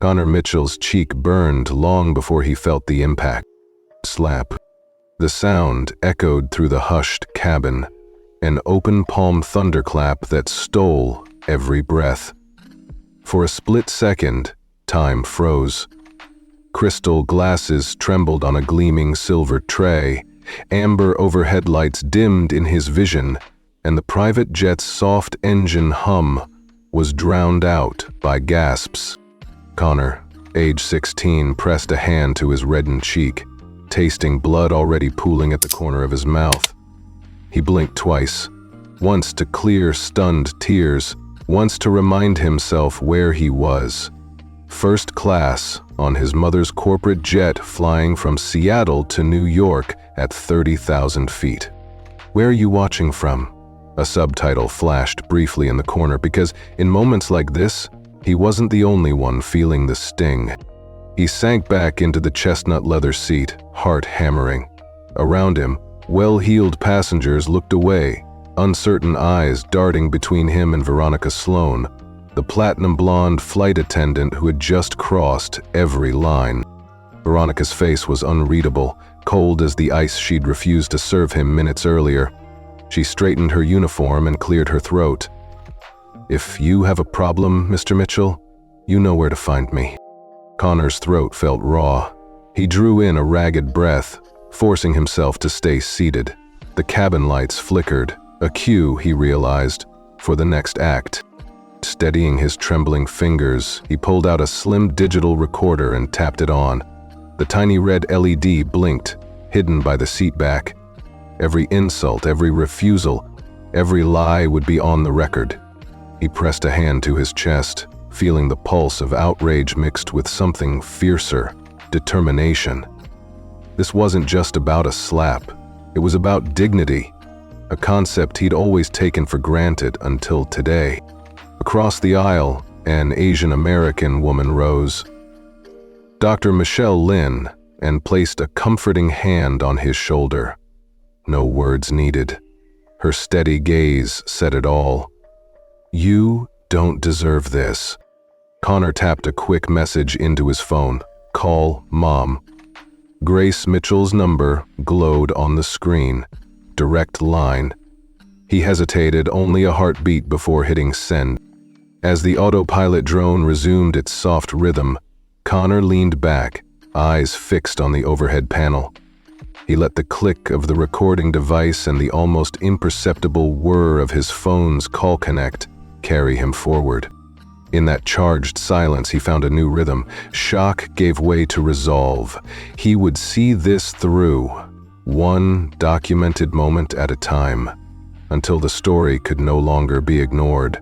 Connor Mitchell's cheek burned long before he felt the impact. Slap. The sound echoed through the hushed cabin, an open palm thunderclap that stole every breath. For a split second, time froze. Crystal glasses trembled on a gleaming silver tray, amber overhead lights dimmed in his vision, and the private jet's soft engine hum was drowned out by gasps. Connor, age 16, pressed a hand to his reddened cheek, tasting blood already pooling at the corner of his mouth. He blinked twice, once to clear stunned tears, once to remind himself where he was. First class on his mother's corporate jet flying from Seattle to New York at 30,000 feet. "Where are you watching from?" A subtitle flashed briefly in the corner because in moments like this, he wasn't the only one feeling the sting. He sank back into the chestnut leather seat, heart hammering. Around him, well-heeled passengers looked away, uncertain eyes darting between him and Veronica Sloan, the platinum-blonde flight attendant who had just crossed every line. Veronica's face was unreadable, cold as the ice she'd refused to serve him minutes earlier. She straightened her uniform and cleared her throat. "If you have a problem, Mr. Mitchell, you know where to find me." Connor's throat felt raw. He drew in a ragged breath, forcing himself to stay seated. The cabin lights flickered, a cue, he realized, for the next act. Steadying his trembling fingers, he pulled out a slim digital recorder and tapped it on. The tiny red LED blinked, hidden by the seat back. Every insult, every refusal, every lie would be on the record. He pressed a hand to his chest, feeling the pulse of outrage mixed with something fiercer, determination. This wasn't just about a slap. It was about dignity, a concept he'd always taken for granted until today. Across the aisle, an Asian American woman rose. Dr. Michelle Lynn, and placed a comforting hand on his shoulder. No words needed. Her steady gaze said it all. "You don't deserve this." Connor tapped a quick message into his phone. "Call Mom." Grace Mitchell's number glowed on the screen. Direct line. He hesitated only a heartbeat before hitting send. As the autopilot drone resumed its soft rhythm, Connor leaned back, eyes fixed on the overhead panel. He let the click of the recording device and the almost imperceptible whir of his phone's call connect carry him forward. In that charged silence, he found a new rhythm. Shock gave way to resolve. He would see this through, one documented moment at a time, until the story could no longer be ignored.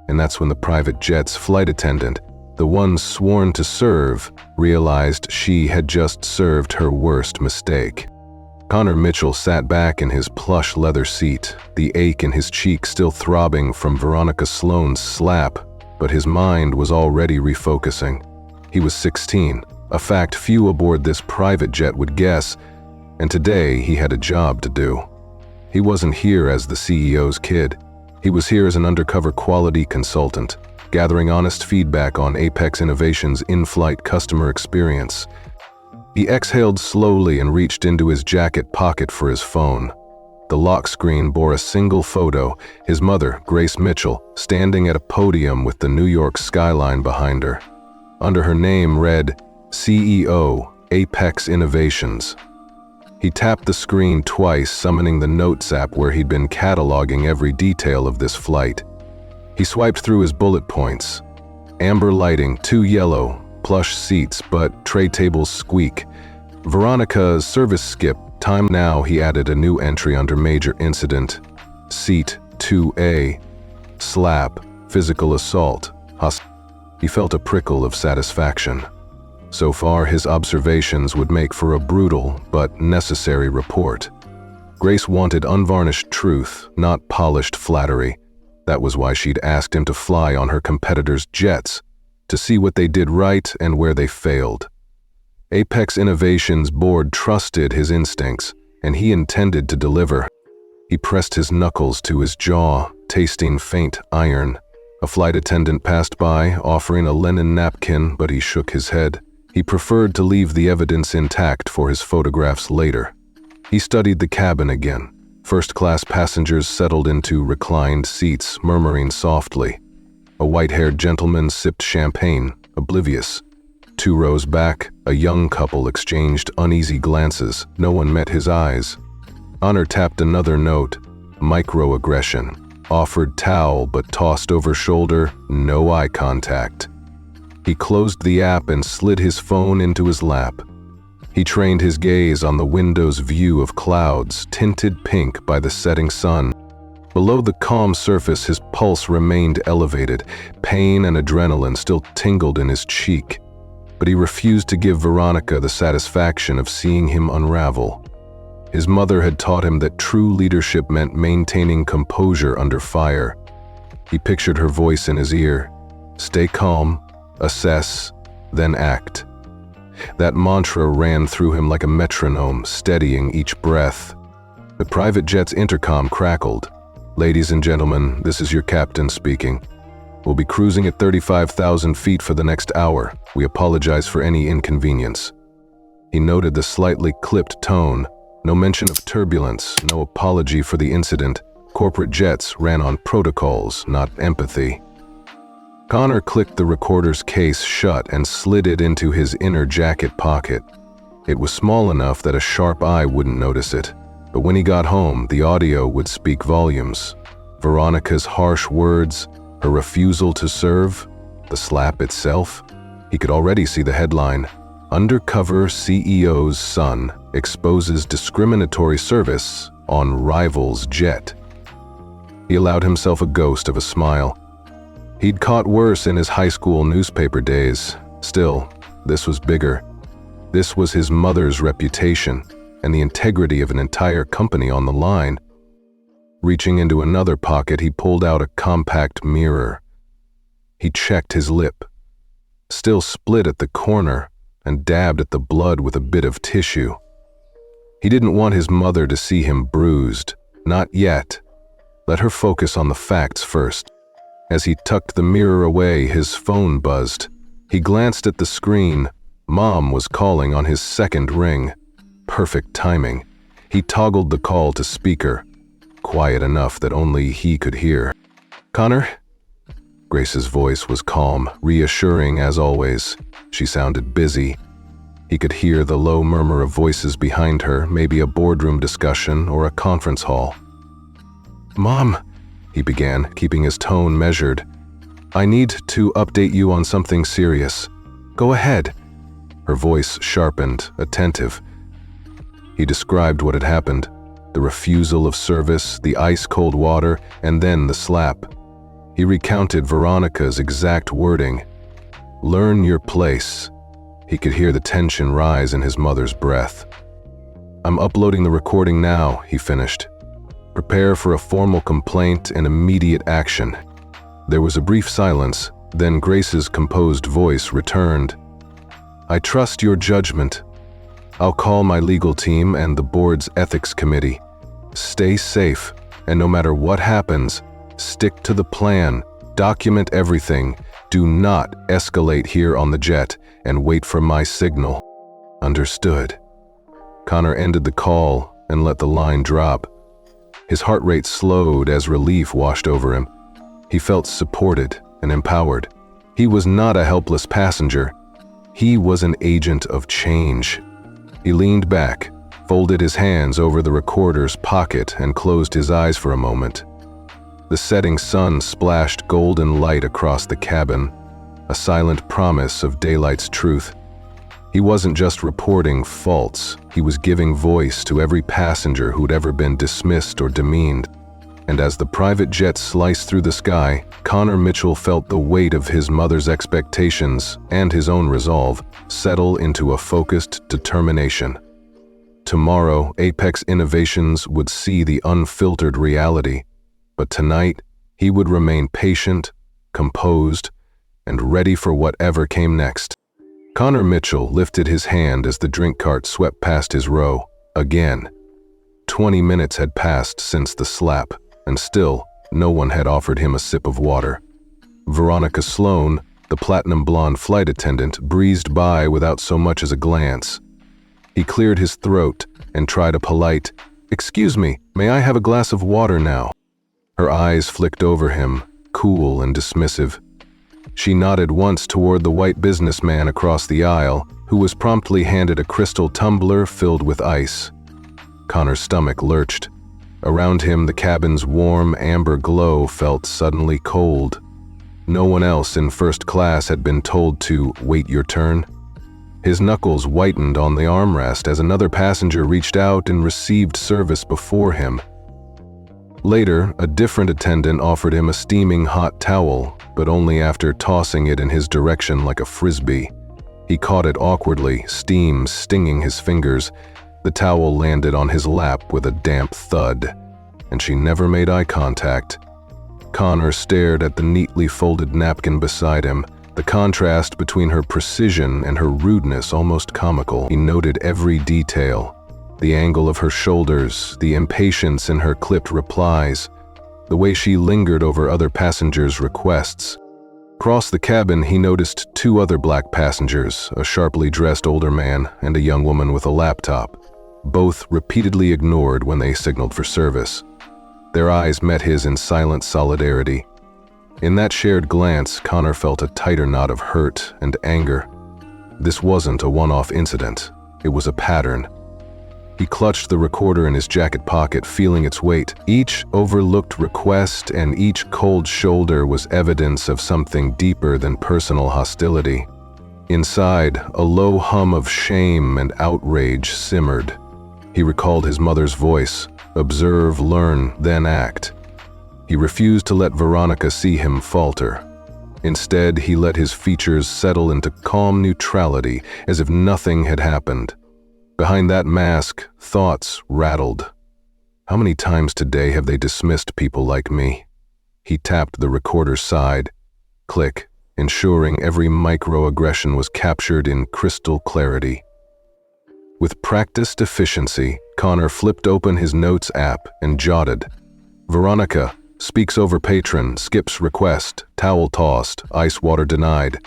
And that's when the private jet's flight attendant, the one sworn to serve, realized she had just served her worst mistake. Connor Mitchell sat back in his plush leather seat, the ache in his cheek still throbbing from Veronica Sloan's slap, but his mind was already refocusing. He was 16, a fact few aboard this private jet would guess, and today he had a job to do. He wasn't here as the CEO's kid. He was here as an undercover quality consultant, gathering honest feedback on Apex Innovation's in-flight customer experience. He exhaled slowly and reached into his jacket pocket for his phone. The lock screen bore a single photo, his mother, Grace Mitchell, standing at a podium with the New York skyline behind her. Under her name read, CEO, Apex Innovations. He tapped the screen twice, summoning the Notes app where he'd been cataloging every detail of this flight. He swiped through his bullet points. Amber lighting, 2 yellow, plush seats, but tray tables squeak. Veronica's service skip. Time now, he added a new entry under major incident. Seat 2A. Slap. Physical assault. He felt a prickle of satisfaction. So far, his observations would make for a brutal but necessary report. Grace wanted unvarnished truth, not polished flattery. That was why she'd asked him to fly on her competitors' jets, to see what they did right and where they failed. Apex Innovations' board trusted his instincts, and he intended to deliver. He pressed his knuckles to his jaw, tasting faint iron. A flight attendant passed by, offering a linen napkin, but he shook his head. He preferred to leave the evidence intact for his photographs later. He studied the cabin again. First-class passengers settled into reclined seats, murmuring softly. A white-haired gentleman sipped champagne, oblivious. 2 rows back, a young couple exchanged uneasy glances. No one met his eyes. Connor tapped another note, microaggression. Offered towel but tossed over shoulder, no eye contact. He closed the app and slid his phone into his lap. He trained his gaze on the window's view of clouds, tinted pink by the setting sun. Below the calm surface, his pulse remained elevated. Pain and adrenaline still tingled in his cheek. But he refused to give Veronica the satisfaction of seeing him unravel. His mother had taught him that true leadership meant maintaining composure under fire. He pictured her voice in his ear. Stay calm, assess, then act. That mantra ran through him like a metronome, steadying each breath. The private jet's intercom crackled. Ladies and gentlemen, this is your captain speaking. We'll be cruising at 35,000 feet for the next hour. We apologize for any inconvenience. He noted the slightly clipped tone. No mention of turbulence, no apology for the incident. Corporate jets ran on protocols, not empathy. Connor clicked the recorder's case shut and slid it into his inner jacket pocket. It was small enough that a sharp eye wouldn't notice it, but when he got home, the audio would speak volumes. Veronica's harsh words, her refusal to serve, the slap itself. He could already see the headline, Undercover CEO's Son Exposes Discriminatory Service on Rival's Jet. He allowed himself a ghost of a smile. He'd caught worse in his high school newspaper days. Still, this was bigger. This was his mother's reputation and the integrity of an entire company on the line. Reaching into another pocket, he pulled out a compact mirror. He checked his lip, still split at the corner, and dabbed at the blood with a bit of tissue. He didn't want his mother to see him bruised. Not yet. Let her focus on the facts first. As he tucked the mirror away, his phone buzzed. He glanced at the screen. Mom was calling on his second ring. Perfect timing. He toggled the call to speaker, quiet enough that only he could hear. "Connor?" Grace's voice was calm, reassuring as always. She sounded busy. He could hear the low murmur of voices behind her, maybe a boardroom discussion or a conference hall. "Mom," he began, keeping his tone measured. "I need to update you on something serious. Go ahead." Her voice sharpened, attentive. He described what had happened, the refusal of service, the ice-cold water, and then the slap. He recounted Veronica's exact wording. "Learn your place." He could hear the tension rise in his mother's breath. "I'm uploading the recording now," he finished. "Prepare for a formal complaint and immediate action." There was a brief silence, then Grace's composed voice returned. "I trust your judgment. I'll call my legal team and the board's ethics committee. Stay safe, and no matter what happens, stick to the plan, document everything. Do not escalate here on the jet, and wait for my signal." "Understood." Connor ended the call and let the line drop. His heart rate slowed as relief washed over him. He felt supported and empowered. He was not a helpless passenger. He was an agent of change. He leaned back, folded his hands over the recorder's pocket, and closed his eyes for a moment. The setting sun splashed golden light across the cabin, a silent promise of daylight's truth. He wasn't just reporting faults, he was giving voice to every passenger who'd ever been dismissed or demeaned. And as the private jet sliced through the sky, Connor Mitchell felt the weight of his mother's expectations and his own resolve settle into a focused determination. Tomorrow, Apex Innovations would see the unfiltered reality, but tonight, he would remain patient, composed, and ready for whatever came next. Connor Mitchell lifted his hand as the drink cart swept past his row, again. 20 minutes had passed since the slap, and still, no one had offered him a sip of water. Veronica Sloan, the platinum blonde flight attendant, breezed by without so much as a glance. He cleared his throat and tried a polite, "Excuse me, may I have a glass of water now?" Her eyes flicked over him, cool and dismissive. She nodded once toward the white businessman across the aisle, who was promptly handed a crystal tumbler filled with ice. Connor's stomach lurched. Around him, the cabin's warm, amber glow felt suddenly cold. No one else in first class had been told to wait your turn. His knuckles whitened on the armrest as another passenger reached out and received service before him. Later, a different attendant offered him a steaming hot towel, but only after tossing it in his direction like a frisbee. He caught it awkwardly, steam stinging his fingers. The towel landed on his lap with a damp thud, and she never made eye contact. Connor stared at the neatly folded napkin beside him, the contrast between her precision and her rudeness almost comical. He noted every detail. The angle of her shoulders, the impatience in her clipped replies, the way she lingered over other passengers' requests. Across the cabin, he noticed two other black passengers, a sharply dressed older man and a young woman with a laptop. Both repeatedly ignored when they signaled for service. Their eyes met his in silent solidarity. In that shared glance, Connor felt a tighter knot of hurt and anger. This wasn't a one-off incident. It was a pattern. He clutched the recorder in his jacket pocket, feeling its weight. Each overlooked request and each cold shoulder was evidence of something deeper than personal hostility. Inside, a low hum of shame and outrage simmered. He recalled his mother's voice, "Observe, learn, then act." He refused to let Veronica see him falter. Instead, he let his features settle into calm neutrality, as if nothing had happened. Behind that mask, thoughts rattled. How many times today have they dismissed people like me? He tapped the recorder's side. Click, ensuring every microaggression was captured in crystal clarity. With practiced efficiency, Connor flipped open his notes app and jotted. Veronica, speaks over patron, skips request, towel tossed, ice water denied.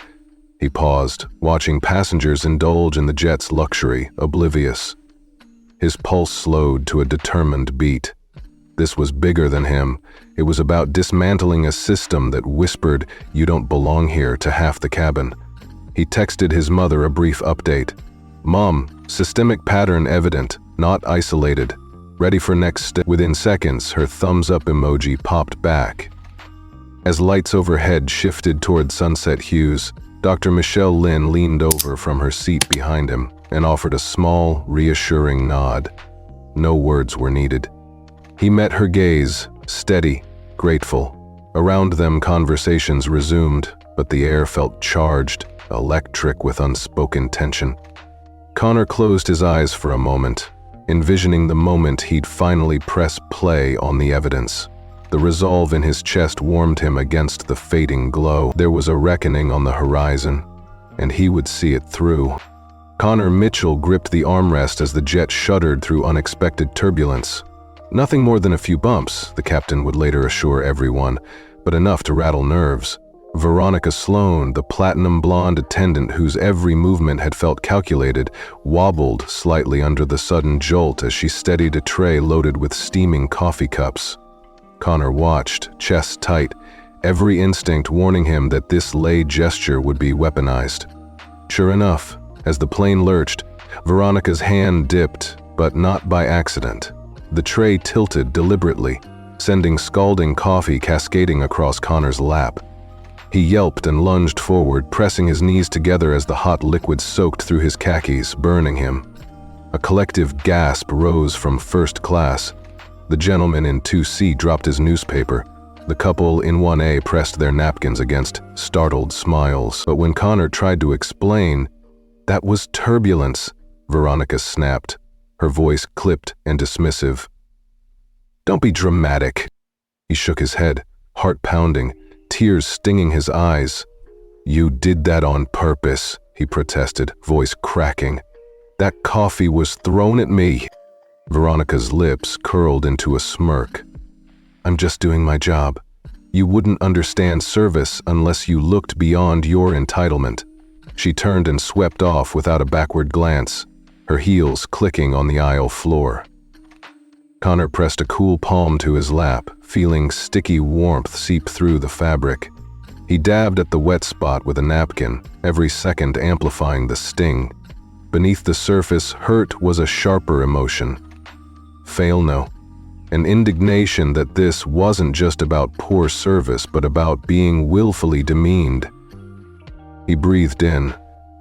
He paused, watching passengers indulge in the jet's luxury, oblivious. His pulse slowed to a determined beat. This was bigger than him. It was about dismantling a system that whispered, "You don't belong here," to half the cabin. He texted his mother a brief update. "Mom, systemic pattern evident, not isolated. Ready for next step." Within seconds, her thumbs up emoji popped back. As lights overhead shifted toward sunset hues, Dr. Michelle Lynn leaned over from her seat behind him and offered a small, reassuring nod. No words were needed. He met her gaze, steady, grateful. Around them, conversations resumed, but the air felt charged, electric with unspoken tension. Connor closed his eyes for a moment, envisioning the moment he'd finally press play on the evidence. The resolve in his chest warmed him against the fading glow. There was a reckoning on the horizon, and he would see it through. Connor Mitchell gripped the armrest as the jet shuddered through unexpected turbulence. Nothing more than a few bumps, the captain would later assure everyone, but enough to rattle nerves. Veronica Sloan, the platinum blonde attendant whose every movement had felt calculated, wobbled slightly under the sudden jolt as she steadied a tray loaded with steaming coffee cups. Connor watched, chest tight, every instinct warning him that this lay gesture would be weaponized. Sure enough, as the plane lurched, Veronica's hand dipped, but not by accident. The tray tilted deliberately, sending scalding coffee cascading across Connor's lap. He yelped and lunged forward, pressing his knees together as the hot liquid soaked through his khakis, burning him. A collective gasp rose from first class. The gentleman in 2C dropped his newspaper. The couple in 1A pressed their napkins against startled smiles. But when Connor tried to explain, "That was turbulence," Veronica snapped, her voice clipped and dismissive. "Don't be dramatic." He shook his head, heart pounding, tears stinging his eyes. "You did that on purpose," he protested, voice cracking. "That coffee was thrown at me." Veronica's lips curled into a smirk. "I'm just doing my job." You wouldn't understand service unless you looked beyond your entitlement." She turned and swept off without a backward glance, her heels clicking on the aisle floor. Connor pressed a cool palm to his lap, feeling sticky warmth seep through the fabric. He dabbed at the wet spot with a napkin, every second amplifying the sting. Beneath the surface, hurt was a sharper emotion. Fail no. An indignation that this wasn't just about poor service, but about being willfully demeaned. He breathed in,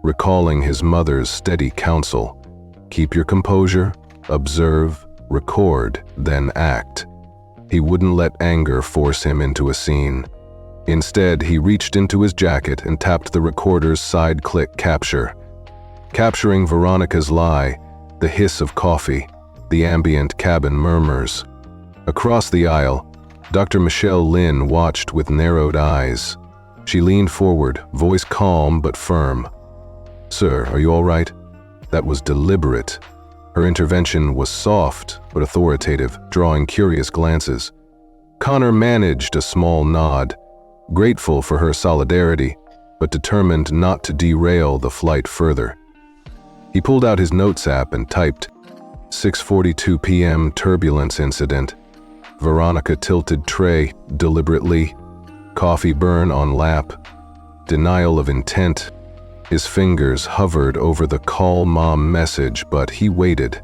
recalling his mother's steady counsel. Keep your composure, observe, record, then act. He wouldn't let anger force him into a scene. Instead, he reached into his jacket and tapped the recorder's side-click capture. Capturing Veronica's lie, the hiss of coffee, the ambient cabin murmurs. Across the aisle, Dr. Michelle Lynn watched with narrowed eyes. She leaned forward, voice calm but firm. "Sir, are you all right?" That was deliberate. Her intervention was soft but authoritative, drawing curious glances. Connor managed a small nod, grateful for her solidarity, but determined not to derail the flight further. He pulled out his notes app and typed, 6:42 p.m. turbulence incident. Veronica tilted tray deliberately. Coffee burn on lap. Denial of intent. His fingers hovered over the call mom message, but he waited.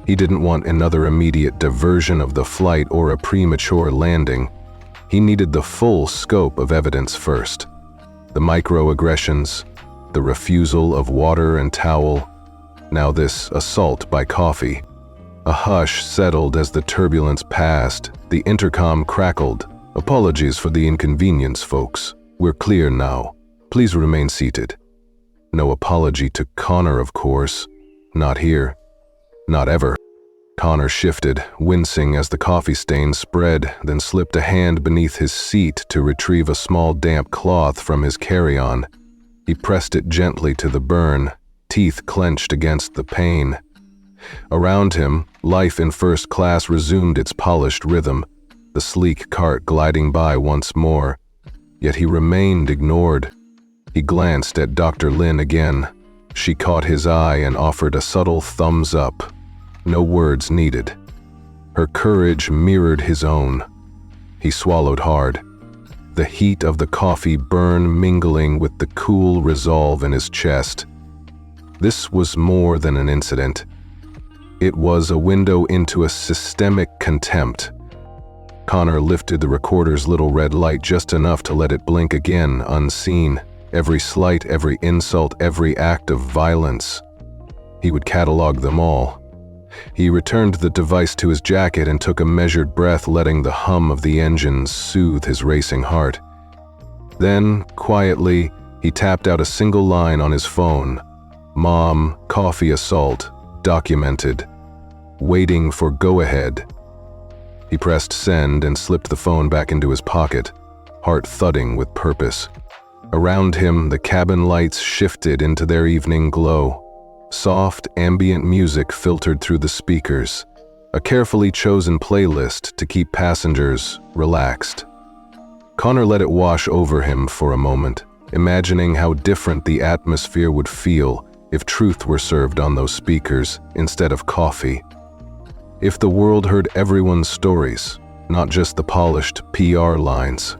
He didn't want another immediate diversion of the flight or a premature landing. He needed the full scope of evidence first. The microaggressions, the refusal of water and towel, now this assault by coffee. A hush settled as the turbulence passed. The intercom crackled. "Apologies for the inconvenience, folks. We're clear now. Please remain seated." No apology to Connor, of course. Not here. Not ever. Connor shifted, wincing as the coffee stain spread, then slipped a hand beneath his seat to retrieve a small damp cloth from his carry-on. He pressed it gently to the burn, teeth clenched against the pain. Around him, life in first class resumed its polished rhythm, the sleek cart gliding by once more. Yet he remained ignored. He glanced at Dr. Lynn again. She caught his eye and offered a subtle thumbs up. No words needed. Her courage mirrored his own. He swallowed hard, the heat of the coffee burn mingling with the cool resolve in his chest. This was more than an incident. It was a window into a systemic contempt. Connor lifted the recorder's little red light just enough to let it blink again, unseen. Every slight, every insult, every act of violence. He would catalog them all. He returned the device to his jacket and took a measured breath, letting the hum of the engines soothe his racing heart. Then, quietly, he tapped out a single line on his phone. "Mom, coffee assault, documented. Waiting for go-ahead." He pressed send and slipped the phone back into his pocket, heart thudding with purpose. Around him, the cabin lights shifted into their evening glow. Soft, ambient music filtered through the speakers, a carefully chosen playlist to keep passengers relaxed. Connor let it wash over him for a moment, imagining how different the atmosphere would feel if truth were served on those speakers instead of coffee. If the world heard everyone's stories, not just the polished PR lines.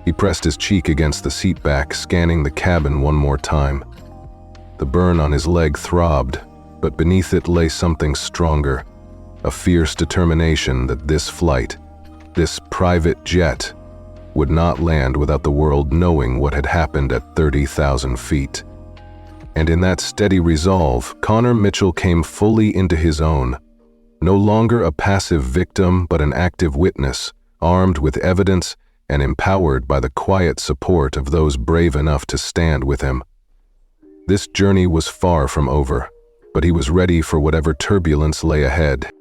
He pressed his cheek against the seat back, scanning the cabin one more time. The burn on his leg throbbed, but beneath it lay something stronger, a fierce determination that this flight, this private jet, would not land without the world knowing what had happened at 30,000 feet. And in that steady resolve, Connor Mitchell came fully into his own, no longer a passive victim but an active witness, armed with evidence and empowered by the quiet support of those brave enough to stand with him. This journey was far from over, but he was ready for whatever turbulence lay ahead.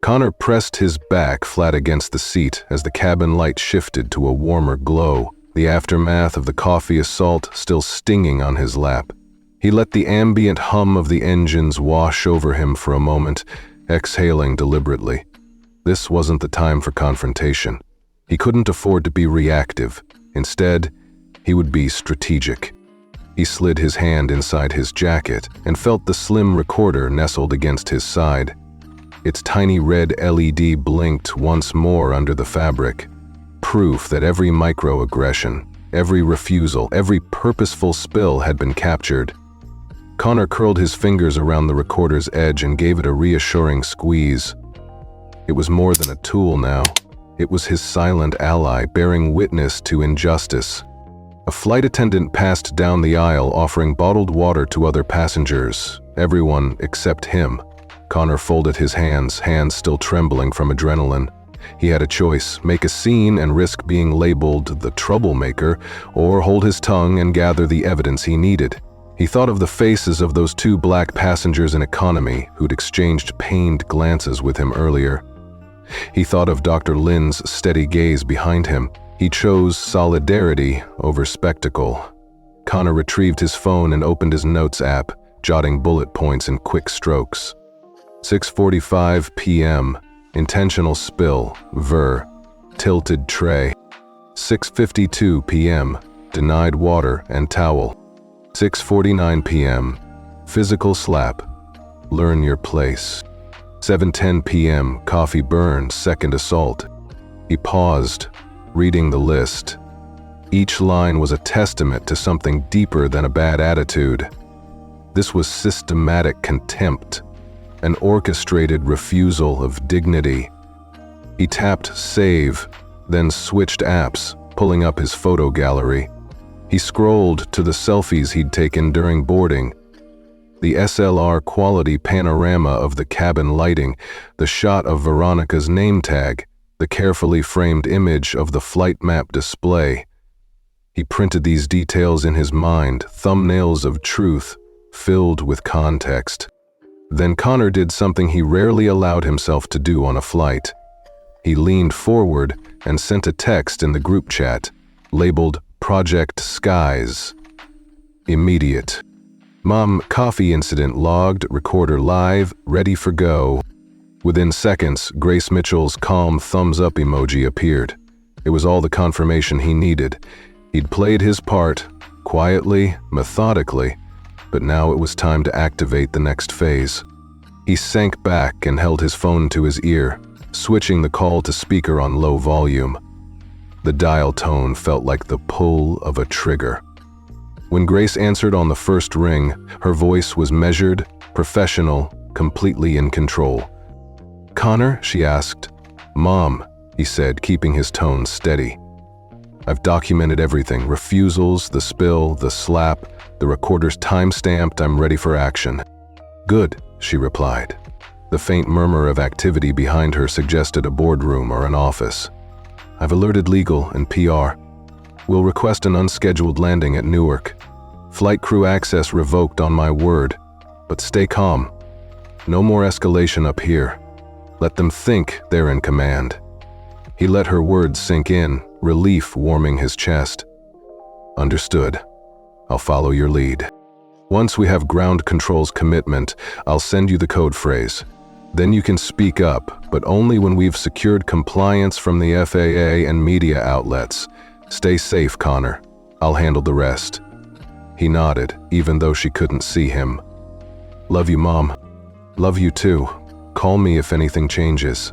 Connor pressed his back flat against the seat as the cabin light shifted to a warmer glow, the aftermath of the coffee assault still stinging on his lap. He let the ambient hum of the engines wash over him for a moment, exhaling deliberately. This wasn't the time for confrontation. He couldn't afford to be reactive. Instead, he would be strategic. He slid his hand inside his jacket and felt the slim recorder nestled against his side. Its tiny red LED blinked once more under the fabric, proof that every microaggression, every refusal, every purposeful spill had been captured. Connor curled his fingers around the recorder's edge and gave it a reassuring squeeze. It was more than a tool now. It was his silent ally bearing witness to injustice. A flight attendant passed down the aisle offering bottled water to other passengers, everyone except him. Connor folded his hands still trembling from adrenaline. He had a choice: make a scene and risk being labeled the troublemaker, or hold his tongue and gather the evidence he needed. He thought of the faces of those two black passengers in economy who'd exchanged pained glances with him earlier. He thought of Dr. Lynn's steady gaze behind him. He chose solidarity over spectacle. Connor retrieved his phone and opened his notes app, jotting bullet points in quick strokes. 6:45 p.m. Intentional spill, ver, tilted tray. 6:52 p.m. Denied water and towel. 6:49 p.m. Physical slap, learn your place. 7:10 p.m. Coffee burn, second assault. He paused, reading the list. Each line was a testament to something deeper than a bad attitude. This was systematic contempt, an orchestrated refusal of dignity. He tapped save, then switched apps, pulling up his photo gallery. He scrolled to the selfies he'd taken during boarding. The SLR quality panorama of the cabin lighting, the shot of Veronica's name tag, the carefully framed image of the flight map display. He printed these details in his mind, thumbnails of truth, filled with context. Then Connor did something he rarely allowed himself to do on a flight. He leaned forward and sent a text in the group chat, labeled Project Skies. Immediate. Mom, coffee incident logged, recorder live, ready for go. Within seconds, Grace Mitchell's calm thumbs-up emoji appeared. It was all the confirmation he needed. He'd played his part, quietly, methodically, but now it was time to activate the next phase. He sank back and held his phone to his ear, switching the call to speaker on low volume. The dial tone felt like the pull of a trigger. When Grace answered on the first ring, her voice was measured, professional, completely in control. "Connor?" she asked. "Mom," he said, keeping his tone steady. "I've documented everything, refusals, the spill, the slap, the recorder's time-stamped, I'm ready for action." "Good," she replied. The faint murmur of activity behind her suggested a boardroom or an office. "I've alerted legal and PR. We'll request an unscheduled landing at Newark. Flight crew access revoked on my word, but stay calm. No more escalation up here. Let them think they're in command." He let her words sink in, relief warming his chest. "Understood. I'll follow your lead. Once we have ground control's commitment, I'll send you the code phrase. Then you can speak up, but only when we've secured compliance from the FAA and media outlets. Stay safe, Connor. I'll handle the rest." He nodded, even though she couldn't see him. "Love you, Mom." "Love you too. Call me if anything changes."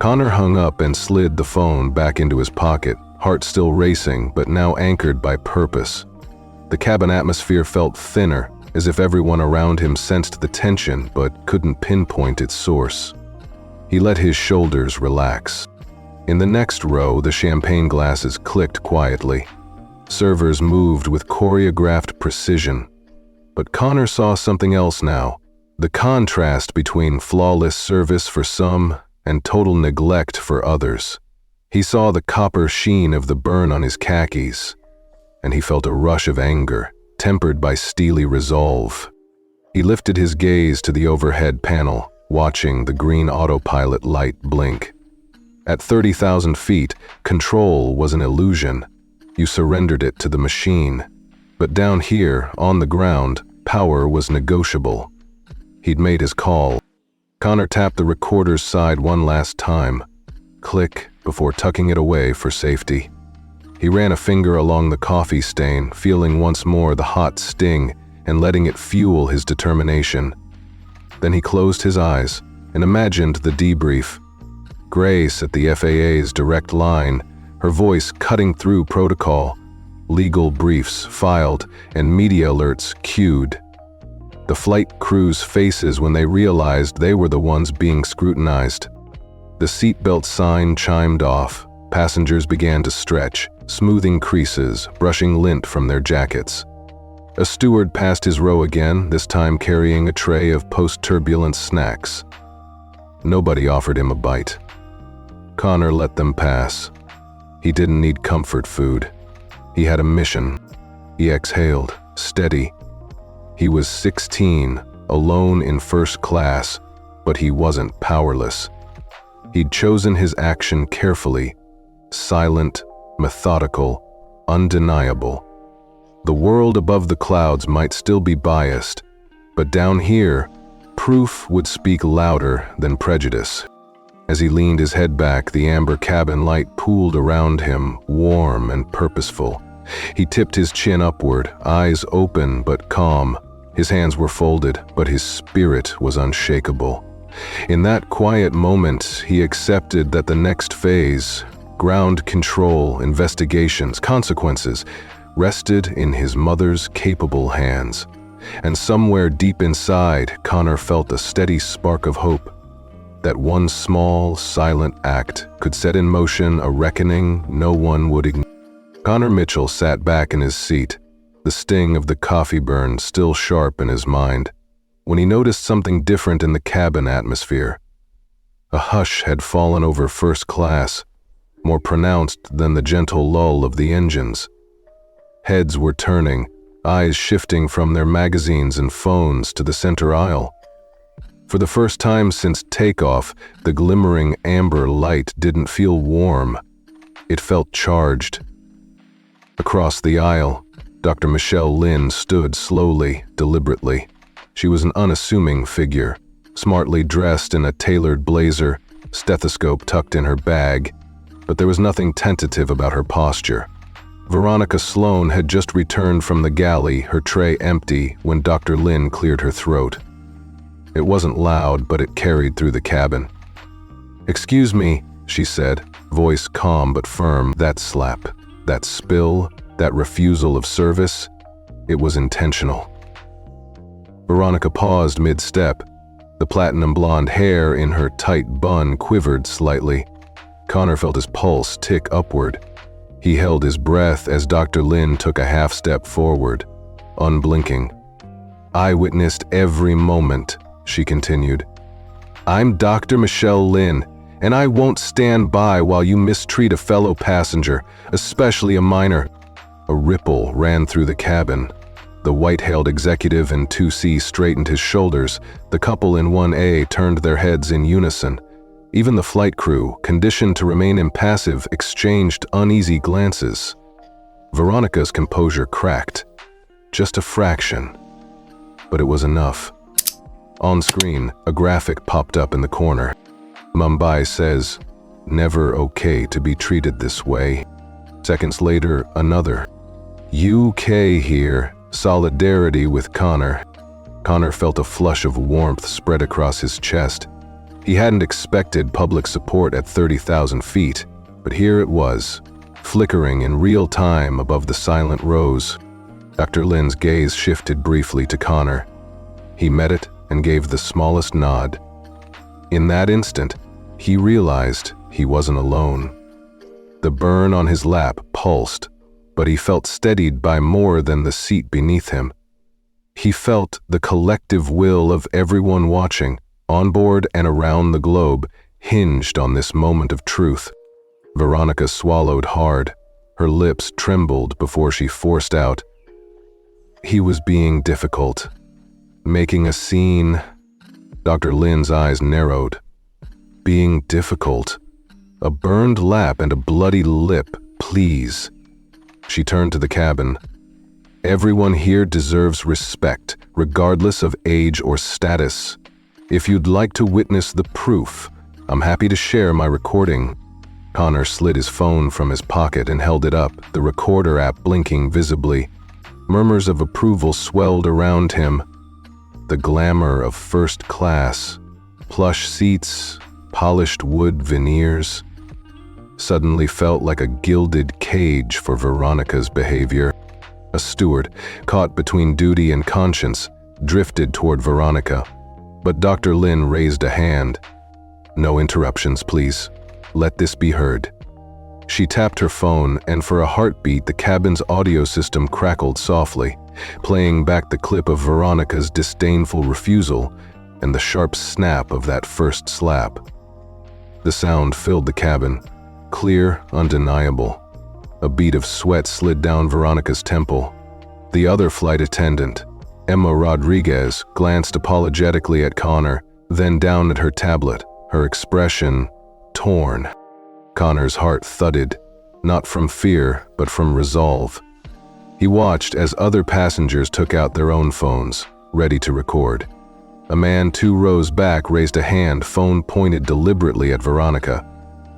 Connor hung up and slid the phone back into his pocket, heart still racing, but now anchored by purpose. The cabin atmosphere felt thinner, as if everyone around him sensed the tension but couldn't pinpoint its source. He let his shoulders relax. In the next row, the champagne glasses clicked quietly. Servers moved with choreographed precision. But Connor saw something else now, the contrast between flawless service for some and total neglect for others. He saw the copper sheen of the burn on his khakis, and he felt a rush of anger, tempered by steely resolve. He lifted his gaze to the overhead panel, watching the green autopilot light blink. At 30,000 feet, control was an illusion. You surrendered it to the machine. But down here, on the ground, power was negotiable. He'd made his call. Connor tapped the recorder's side one last time. Click before tucking it away for safety. He ran a finger along the coffee stain, feeling once more the hot sting and letting it fuel his determination. Then he closed his eyes and imagined the debrief. Grace at the FAA's direct line, her voice cutting through protocol, legal briefs filed and media alerts queued. The flight crew's faces when they realized they were the ones being scrutinized. The seatbelt sign chimed off. Passengers began to stretch, smoothing creases, brushing lint from their jackets. A steward passed his row again, this time carrying a tray of post-turbulence snacks. Nobody offered him a bite. Connor let them pass. He didn't need comfort food. He had a mission. He exhaled, steady. He was 16, alone in first class, but he wasn't powerless. He'd chosen his action carefully, silent, methodical, undeniable. The world above the clouds might still be biased, but down here, proof would speak louder than prejudice. As he leaned his head back, the amber cabin light pooled around him, warm and purposeful. He tipped his chin upward, eyes open but calm. His hands were folded, but his spirit was unshakable. In that quiet moment, he accepted that the next phase, ground control, investigations, consequences, rested in his mother's capable hands. And somewhere deep inside, Connor felt a steady spark of hope. That one small, silent act could set in motion a reckoning no one would ignore. Connor Mitchell sat back in his seat, the sting of the coffee burn still sharp in his mind, when he noticed something different in the cabin atmosphere. A hush had fallen over first class, more pronounced than the gentle lull of the engines. Heads were turning, eyes shifting from their magazines and phones to the center aisle. For the first time since takeoff, the glimmering amber light didn't feel warm. It felt charged. Across the aisle, Dr. Michelle Lynn stood slowly, deliberately. She was an unassuming figure, smartly dressed in a tailored blazer, stethoscope tucked in her bag, but there was nothing tentative about her posture. Veronica Sloan had just returned from the galley, her tray empty, when Dr. Lynn cleared her throat. It wasn't loud, but it carried through the cabin. "Excuse me," she said, voice calm but firm. That slap, that spill, that refusal of service, it was intentional. Veronica paused mid-step. The platinum blonde hair in her tight bun quivered slightly. Connor felt his pulse tick upward. He held his breath as Dr. Lynn took a half-step forward, unblinking. "I witnessed every moment," she continued. "I'm Dr. Michelle Lynn, and I won't stand by while you mistreat a fellow passenger, especially a minor." A ripple ran through the cabin. The white-hailed executive in 2C straightened his shoulders. The couple in 1A turned their heads in unison. Even the flight crew, conditioned to remain impassive, exchanged uneasy glances. Veronica's composure cracked. Just a fraction. But it was enough. On screen, a graphic popped up in the corner. Mumbai says, "Never okay to be treated this way." Seconds later, another. "UK here, solidarity with Connor." Connor felt a flush of warmth spread across his chest. He hadn't expected public support at 30,000 feet, but here it was, flickering in real time above the silent rows. Dr. Lynn's gaze shifted briefly to Connor. He met it and gave the smallest nod. In that instant, he realized he wasn't alone. The burn on his lap pulsed, but he felt steadied by more than the seat beneath him. He felt the collective will of everyone watching, on board and around the globe, hinged on this moment of truth. Veronica swallowed hard. Her lips trembled before she forced out, "He was being difficult. Making a scene." Dr. Lynn's eyes narrowed. "Being difficult? A burned lap and a bloody lip, please." She turned to the cabin. "Everyone here deserves respect, regardless of age or status. If you'd like to witness the proof, I'm happy to share my recording." Connor slid his phone from his pocket and held it up, the recorder app blinking visibly. Murmurs of approval swelled around him. The glamour of first class, plush seats, polished wood veneers, suddenly felt like a gilded cage for Veronica's behavior. A steward, caught between duty and conscience, drifted toward Veronica. But Dr. Lynn raised a hand. "No interruptions, please. Let this be heard." She tapped her phone, and for a heartbeat, the cabin's audio system crackled softly, playing back the clip of Veronica's disdainful refusal and the sharp snap of that first slap. The sound filled the cabin, clear, undeniable. A bead of sweat slid down Veronica's temple. The other flight attendant, Emma Rodriguez, glanced apologetically at Connor, then down at her tablet, her expression torn. Connor's heart thudded, not from fear, but from resolve. He watched as other passengers took out their own phones, ready to record. A man 2 rows back raised a hand, phone pointed deliberately at Veronica.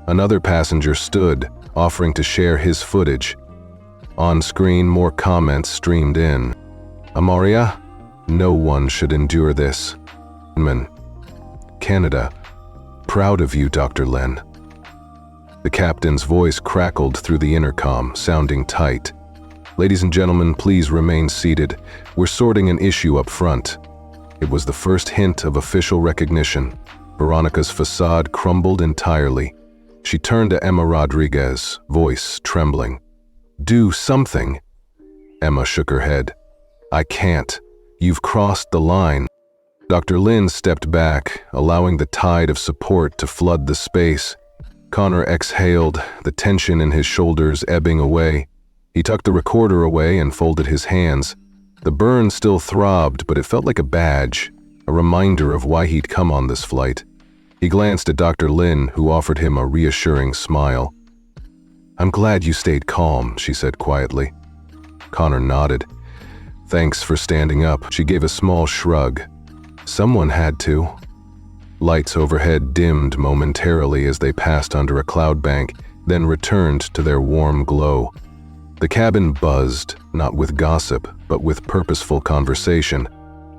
Another passenger stood, offering to share his footage. On screen, more comments streamed in. "Amaria, no one should endure this. Canada, proud of you, Dr. Lynn." The captain's voice crackled through the intercom, sounding tight. "Ladies and gentlemen, please remain seated. We're sorting an issue up front." It was the first hint of official recognition. Veronica's facade crumbled entirely. She turned to Emma Rodriguez, voice trembling. "Do something." Emma shook her head. "I can't. You've crossed the line." Dr. Lynn stepped back, allowing the tide of support to flood the space. Connor exhaled, the tension in his shoulders ebbing away. He tucked the recorder away and folded his hands. The burn still throbbed, but it felt like a badge, a reminder of why he'd come on this flight. He glanced at Dr. Lynn, who offered him a reassuring smile. "I'm glad you stayed calm," she said quietly. Connor nodded. "Thanks for standing up." She gave a small shrug. "Someone had to." Lights overhead dimmed momentarily as they passed under a cloud bank, then returned to their warm glow. The cabin buzzed, not with gossip, but with purposeful conversation.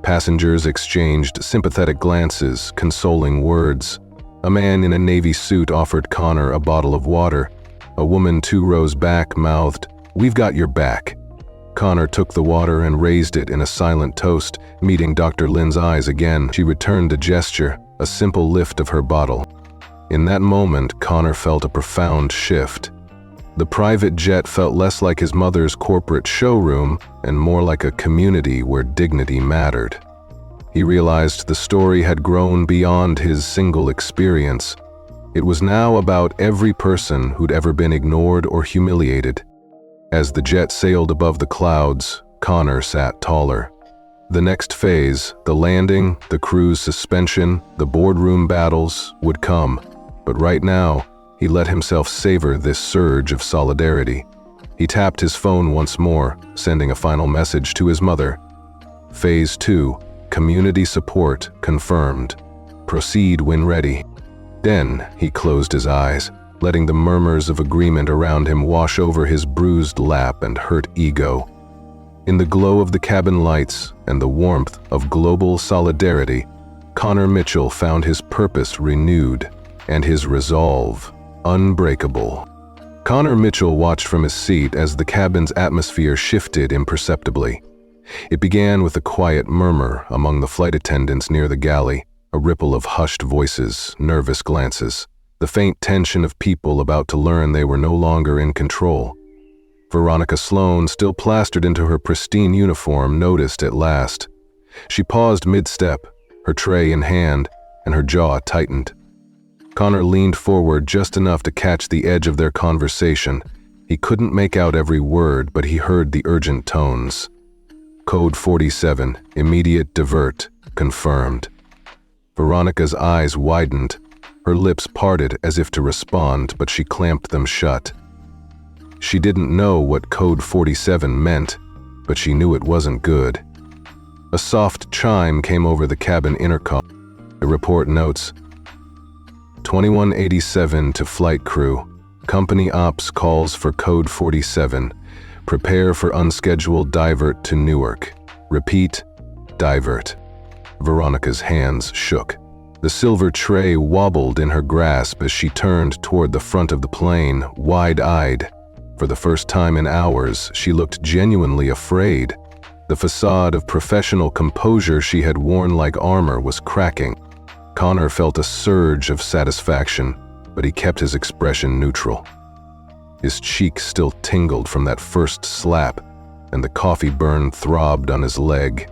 Passengers exchanged sympathetic glances, consoling words. A man in a navy suit offered Connor a bottle of water. A woman 2 rows back mouthed, "We've got your back." Connor took the water and raised it in a silent toast, meeting Dr. Lynn's eyes again. She returned a gesture, a simple lift of her bottle. In that moment, Connor felt a profound shift. The private jet felt less like his mother's corporate showroom and more like a community where dignity mattered. He realized the story had grown beyond his single experience. It was now about every person who'd ever been ignored or humiliated. As the jet sailed above the clouds, Connor sat taller. The next phase, the landing, the crew's suspension, the boardroom battles, would come. But right now, he let himself savor this surge of solidarity. He tapped his phone once more, sending a final message to his mother. Phase 2, community support confirmed. Proceed when ready. Then he closed his eyes, letting the murmurs of agreement around him wash over his bruised lap and hurt ego. In the glow of the cabin lights and the warmth of global solidarity, Connor Mitchell found his purpose renewed and his resolve unbreakable. Connor Mitchell watched from his seat as the cabin's atmosphere shifted imperceptibly. It began with a quiet murmur among the flight attendants near the galley, a ripple of hushed voices, nervous glances, the faint tension of people about to learn they were no longer in control. Veronica Sloan, still plastered into her pristine uniform, noticed at last. She paused mid-step, her tray in hand, and her jaw tightened. Connor leaned forward just enough to catch the edge of their conversation. He couldn't make out every word, but he heard the urgent tones. Code 47, immediate divert, confirmed. Veronica's eyes widened. Her lips parted as if to respond, but she clamped them shut. She didn't know what Code 47 meant, but she knew it wasn't good. A soft chime came over the cabin intercom. The report notes, 2187 to flight crew. Company ops calls for code 47. Prepare for unscheduled divert to Newark. Repeat, divert. Veronica's hands shook. The silver tray wobbled in her grasp as she turned toward the front of the plane, wide-eyed. For the first time in hours, she looked genuinely afraid. The facade of professional composure she had worn like armor was cracking. Connor felt a surge of satisfaction, but he kept his expression neutral. His cheek still tingled from that first slap, and the coffee burn throbbed on his leg.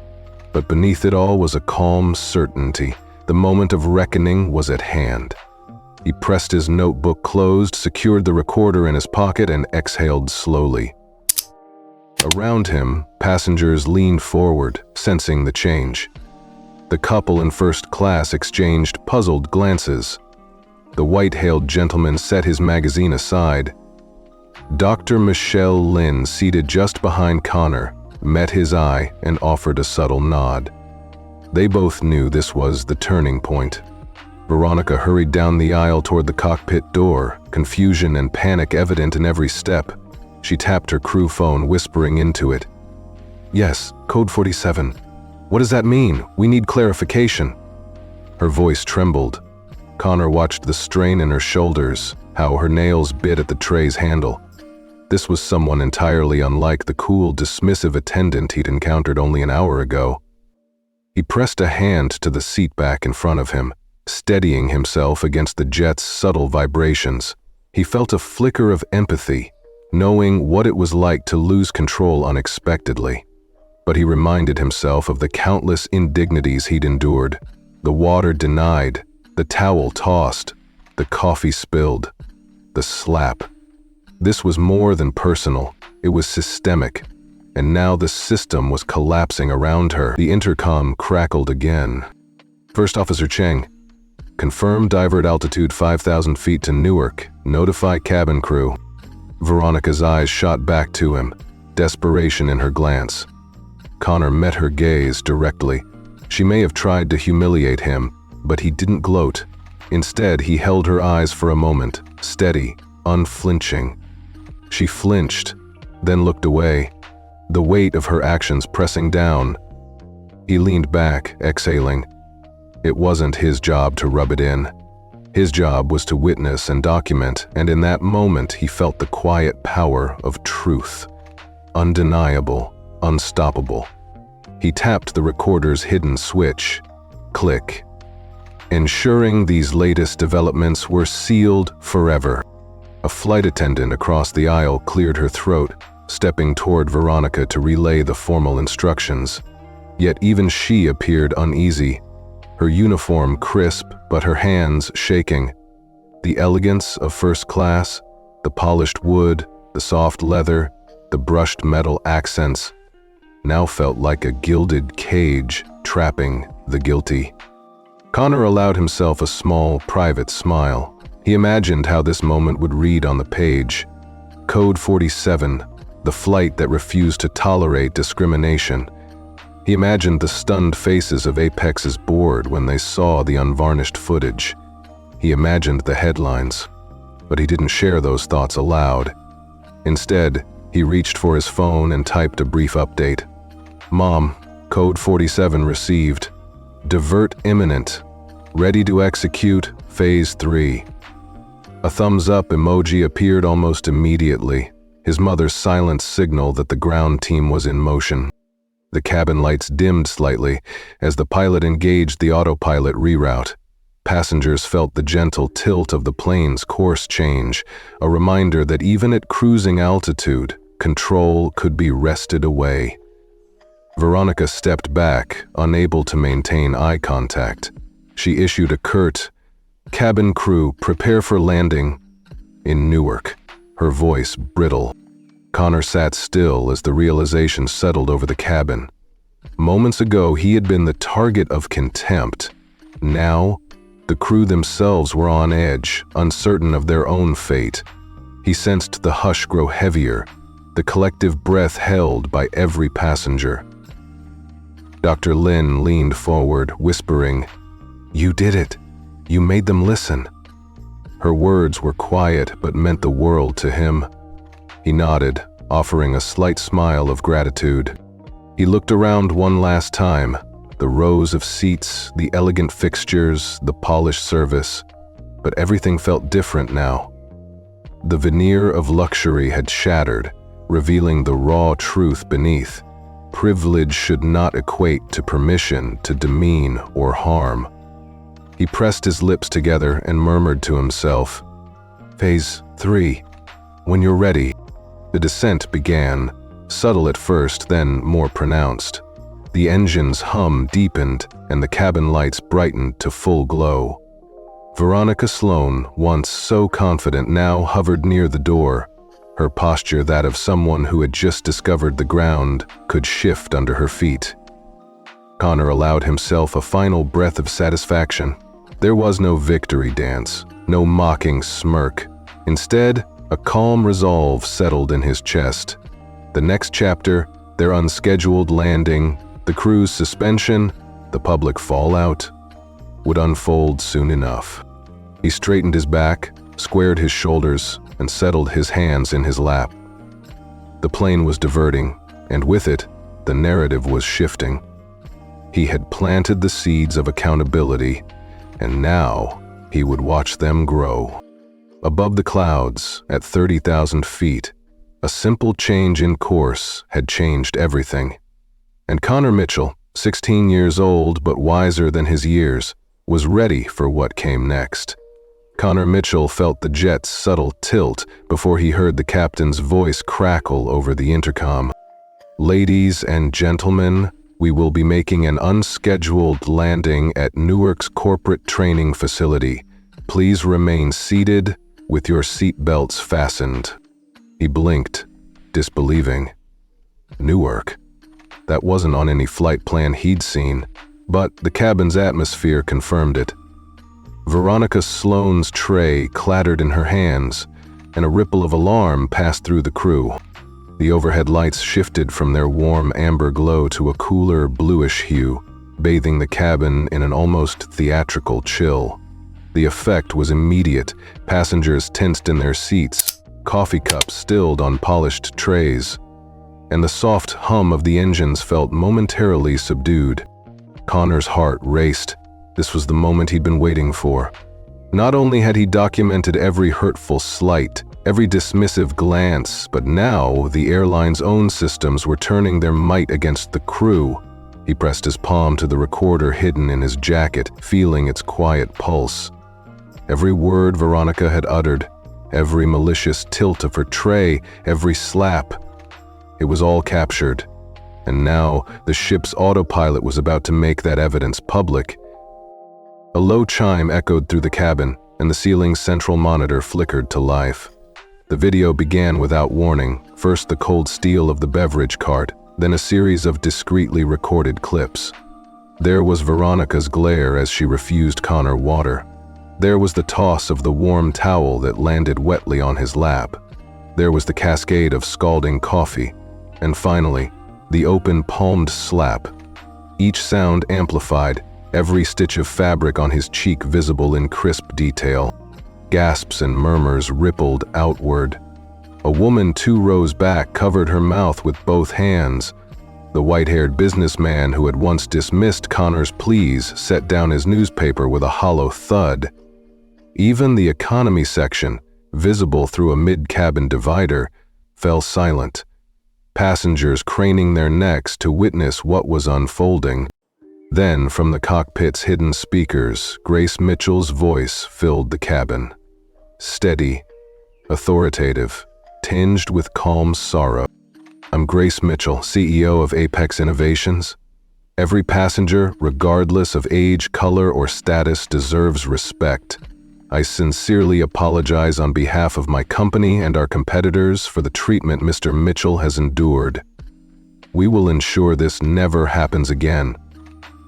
But beneath it all was a calm certainty. The moment of reckoning was at hand. He pressed his notebook closed, secured the recorder in his pocket, and exhaled slowly. Around him, passengers leaned forward, sensing the change. The couple in first class exchanged puzzled glances. The white-hailed gentleman set his magazine aside. Dr. Michelle Lynn, seated just behind Connor, met his eye and offered a subtle nod. They both knew this was the turning point. Veronica hurried down the aisle toward the cockpit door, confusion and panic evident in every step. She tapped her crew phone, whispering into it. "Yes, code 47. What does that mean? We need clarification." Her voice trembled. Connor watched the strain in her shoulders, how her nails bit at the tray's handle. This was someone entirely unlike the cool, dismissive attendant he'd encountered only an hour ago. He pressed a hand to the seat back in front of him, steadying himself against the jet's subtle vibrations. He felt a flicker of empathy, knowing what it was like to lose control unexpectedly. But he reminded himself of the countless indignities he'd endured. The water denied, the towel tossed, the coffee spilled, the slap. This was more than personal, it was systemic. And now the system was collapsing around her. The intercom crackled again. "First Officer Cheng, confirm divert altitude 5,000 feet to Newark. Notify cabin crew." Veronica's eyes shot back to him, desperation in her glance. Connor met her gaze directly. She may have tried to humiliate him, but he didn't gloat. Instead, he held her eyes for a moment, steady, unflinching. She flinched, then looked away, the weight of her actions pressing down. He leaned back, exhaling. It wasn't his job to rub it in. His job was to witness and document, and in that moment he felt the quiet power of truth. Undeniable, unstoppable. He tapped the recorder's hidden switch. Click. Ensuring these latest developments were sealed forever. A flight attendant across the aisle cleared her throat, stepping toward Veronica to relay the formal instructions. Yet even she appeared uneasy, her uniform crisp but her hands shaking. The elegance of first class, the polished wood, the soft leather, the brushed metal accents, now felt like a gilded cage trapping the guilty. Connor allowed himself a small, private smile. He imagined how this moment would read on the page. Code 47, the flight that refused to tolerate discrimination. He imagined the stunned faces of Apex's board when they saw the unvarnished footage. He imagined the headlines, but he didn't share those thoughts aloud. Instead, he reached for his phone and typed a brief update. "Mom, code 47 received. Divert imminent. Ready to execute, phase 3. A thumbs up emoji appeared almost immediately, his mother's silent signal that the ground team was in motion. The cabin lights dimmed slightly as the pilot engaged the autopilot reroute. Passengers felt the gentle tilt of the plane's course change, a reminder that even at cruising altitude, control could be wrested away. Veronica stepped back, unable to maintain eye contact. She issued a curt, "Cabin crew, prepare for landing," in Newark, her voice brittle. Connor sat still as the realization settled over the cabin. Moments ago, he had been the target of contempt. Now, the crew themselves were on edge, uncertain of their own fate. He sensed the hush grow heavier, the collective breath held by every passenger. Dr. Lynn leaned forward, whispering, "You did it. You made them listen." Her words were quiet but meant the world to him. He nodded, offering a slight smile of gratitude. He looked around one last time, the rows of seats, the elegant fixtures, the polished service, but everything felt different now. The veneer of luxury had shattered, revealing the raw truth beneath. Privilege should not equate to permission to demean or harm. He pressed his lips together and murmured to himself, "Phase 3. When you're ready." The descent began, subtle at first, then more pronounced. The engine's hum deepened and the cabin lights brightened to full glow. Veronica Sloane, once so confident, now hovered near the door, her posture that of someone who had just discovered the ground could shift under her feet. Connor allowed himself a final breath of satisfaction. There was no victory dance, no mocking smirk. Instead, a calm resolve settled in his chest. The next chapter, their unscheduled landing, the crew's suspension, the public fallout, would unfold soon enough. He straightened his back, squared his shoulders, and settled his hands in his lap. The plane was diverting, and with it, the narrative was shifting. He had planted the seeds of accountability, and now he would watch them grow. Above the clouds, at 30,000 feet, a simple change in course had changed everything. And Connor Mitchell, 16 years old but wiser than his years, was ready for what came next. Connor Mitchell felt the jet's subtle tilt before he heard the captain's voice crackle over the intercom. "Ladies and gentlemen, we will be making an unscheduled landing at Newark's corporate training facility. Please remain seated with your seat belts fastened." He blinked, disbelieving. Newark? That wasn't on any flight plan he'd seen, but the cabin's atmosphere confirmed it. Veronica Sloane's tray clattered in her hands, and a ripple of alarm passed through the crew. The overhead lights shifted from their warm amber glow to a cooler bluish hue, bathing the cabin in an almost theatrical chill. The effect was immediate. Passengers tensed in their seats, coffee cups stilled on polished trays, and the soft hum of the engines felt momentarily subdued. Connor's heart raced. This was the moment he'd been waiting for. Not only had he documented every hurtful slight, every dismissive glance, but now the airline's own systems were turning their might against the crew. He pressed his palm to the recorder hidden in his jacket, feeling its quiet pulse. Every word Veronica had uttered, every malicious tilt of her tray, every slap, it was all captured. And now the ship's autopilot was about to make that evidence public. A low chime echoed through the cabin, and the ceiling's central monitor flickered to life. The video began without warning, first the cold steel of the beverage cart, then a series of discreetly recorded clips. There was Veronica's glare as she refused Connor water. There was the toss of the warm towel that landed wetly on his lap. There was the cascade of scalding coffee. And finally, the open palmed slap. Each sound amplified, every stitch of fabric on his cheek visible in crisp detail. Gasps and murmurs rippled outward. A woman 2 rows back covered her mouth with both hands. The white-haired businessman who had once dismissed Connor's pleas set down his newspaper with a hollow thud. Even the economy section, visible through a mid-cabin divider, fell silent. Passengers craning their necks to witness what was unfolding. Then, from the cockpit's hidden speakers, Grace Mitchell's voice filled the cabin. Steady, authoritative, tinged with calm sorrow. "I'm Grace Mitchell, CEO of Apex Innovations. Every passenger, regardless of age, color, or status, deserves respect. I sincerely apologize on behalf of my company and our competitors for the treatment Mr. Mitchell has endured. We will ensure this never happens again."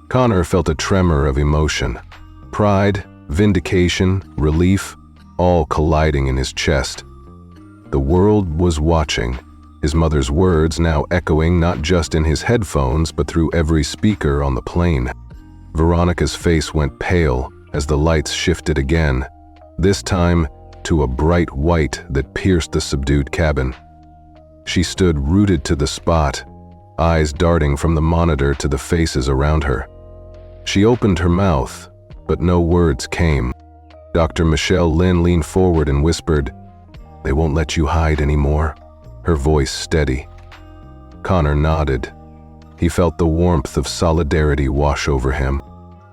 Connor felt a tremor of emotion. Pride, vindication, relief, all colliding in his chest. The world was watching, his mother's words now echoing not just in his headphones but through every speaker on the plane. Veronica's face went pale as the lights shifted again. this time to a bright white that pierced the subdued cabin. She stood rooted to the spot, eyes darting from the monitor to the faces around her. She opened her mouth, but no words came. Dr. Michelle Lynn leaned forward and whispered, "They won't let you hide anymore," her voice steady. Connor nodded. He felt the warmth of solidarity wash over him.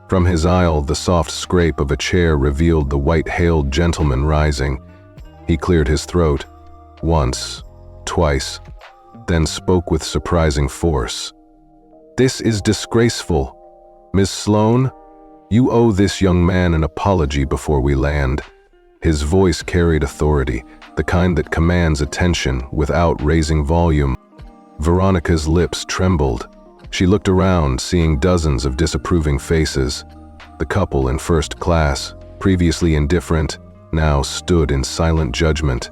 From his aisle, the soft scrape of a chair revealed the white-hailed gentleman rising. He cleared his throat, once, twice, then spoke with surprising force. "This is disgraceful. Miss Sloan, you owe this young man an apology before we land." His voice carried authority, the kind that commands attention without raising volume. Veronica's lips trembled. She looked around, seeing dozens of disapproving faces. The couple in first class, previously indifferent, now stood in silent judgment.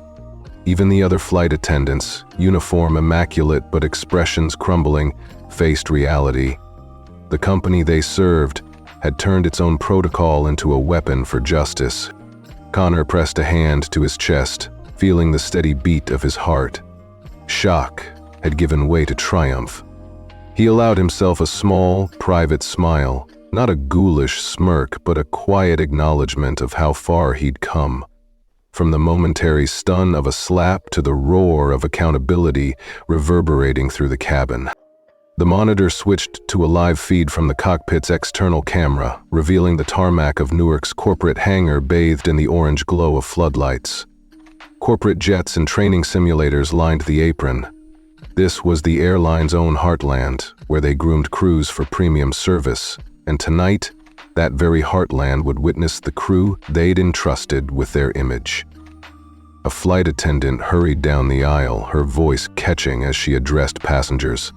Even the other flight attendants, uniform immaculate but expressions crumbling, faced reality. The company they served had turned its own protocol into a weapon for justice. Connor pressed a hand to his chest, feeling the steady beat of his heart. Shock had given way to triumph. He allowed himself a small, private smile, not a ghoulish smirk, but a quiet acknowledgement of how far he'd come. From the momentary stun of a slap to the roar of accountability reverberating through the cabin. The monitor switched to a live feed from the cockpit's external camera, revealing the tarmac of Newark's corporate hangar bathed in the orange glow of floodlights. Corporate jets and training simulators lined the apron. This was the airline's own heartland, where they groomed crews for premium service, and tonight, that very heartland would witness the crew they'd entrusted with their image. A flight attendant hurried down the aisle, her voice catching as she addressed passengers.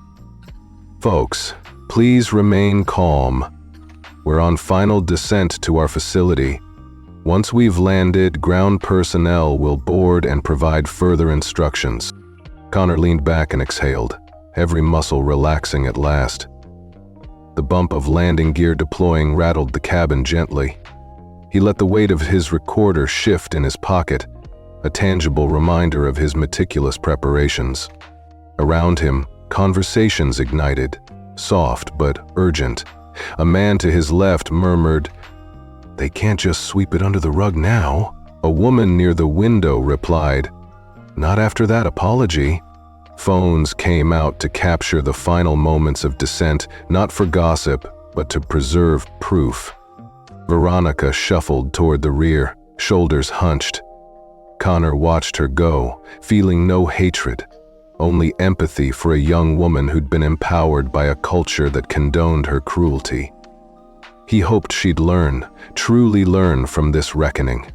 "Folks, please remain calm. We're on final descent to our facility. Once we've landed, ground personnel will board and provide further instructions." Connor leaned back and exhaled, every muscle relaxing at last. The bump of landing gear deploying rattled the cabin gently. He let the weight of his recorder shift in his pocket, a tangible reminder of his meticulous preparations. Around him, conversations ignited, soft but urgent. A man to his left murmured, "They can't just sweep it under the rug now." A woman near the window replied, "Not after that apology." Phones came out to capture the final moments of descent, not for gossip, but to preserve proof. Veronica shuffled toward the rear, shoulders hunched. Connor watched her go, feeling no hatred, only empathy for a young woman who'd been empowered by a culture that condoned her cruelty. He hoped she'd learn, truly learn from this reckoning.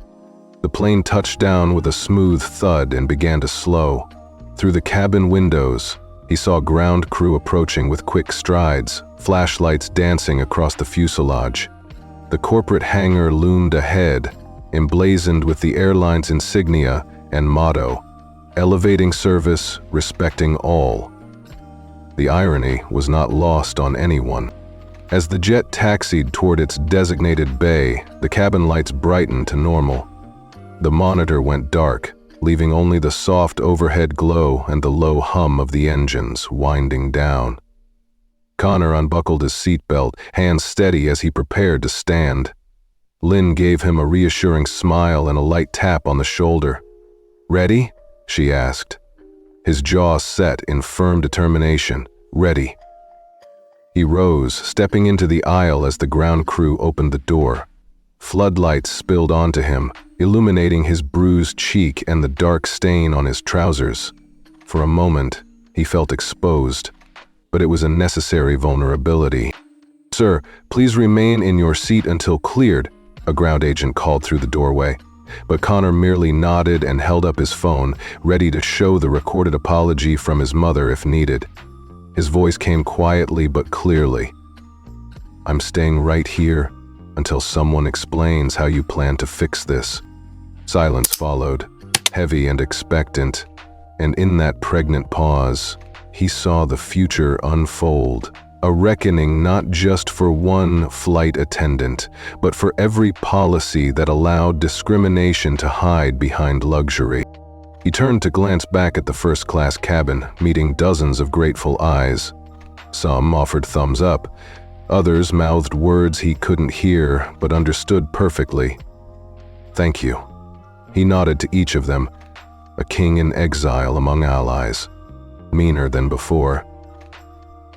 The plane touched down with a smooth thud and began to slow. Through the cabin windows, he saw ground crew approaching with quick strides, flashlights dancing across the fuselage. The corporate hangar loomed ahead, emblazoned with the airline's insignia and motto, "Elevating service, respecting all." The irony was not lost on anyone. As the jet taxied toward its designated bay, the cabin lights brightened to normal. The monitor went dark, leaving only the soft overhead glow and the low hum of the engines winding down. Connor unbuckled his seatbelt, hands steady as he prepared to stand. Lynn gave him a reassuring smile and a light tap on the shoulder. "Ready?" she asked. His jaw set in firm determination. "Ready." He rose, stepping into the aisle as the ground crew opened the door. Floodlights spilled onto him, illuminating his bruised cheek and the dark stain on his trousers. For a moment, he felt exposed, but it was a necessary vulnerability. "Sir, please remain in your seat until cleared," a ground agent called through the doorway. But Connor merely nodded and held up his phone, ready to show the recorded apology from his mother if needed. His voice came quietly but clearly. "I'm staying right here until someone explains how you plan to fix this." Silence followed, heavy and expectant, and in that pregnant pause, he saw the future unfold. A reckoning not just for one flight attendant, but for every policy that allowed discrimination to hide behind luxury. He turned to glance back at the first-class cabin, meeting dozens of grateful eyes. Some offered thumbs up. Others mouthed words he couldn't hear but understood perfectly. "Thank you." He nodded to each of them, a king in exile among allies, meaner than before.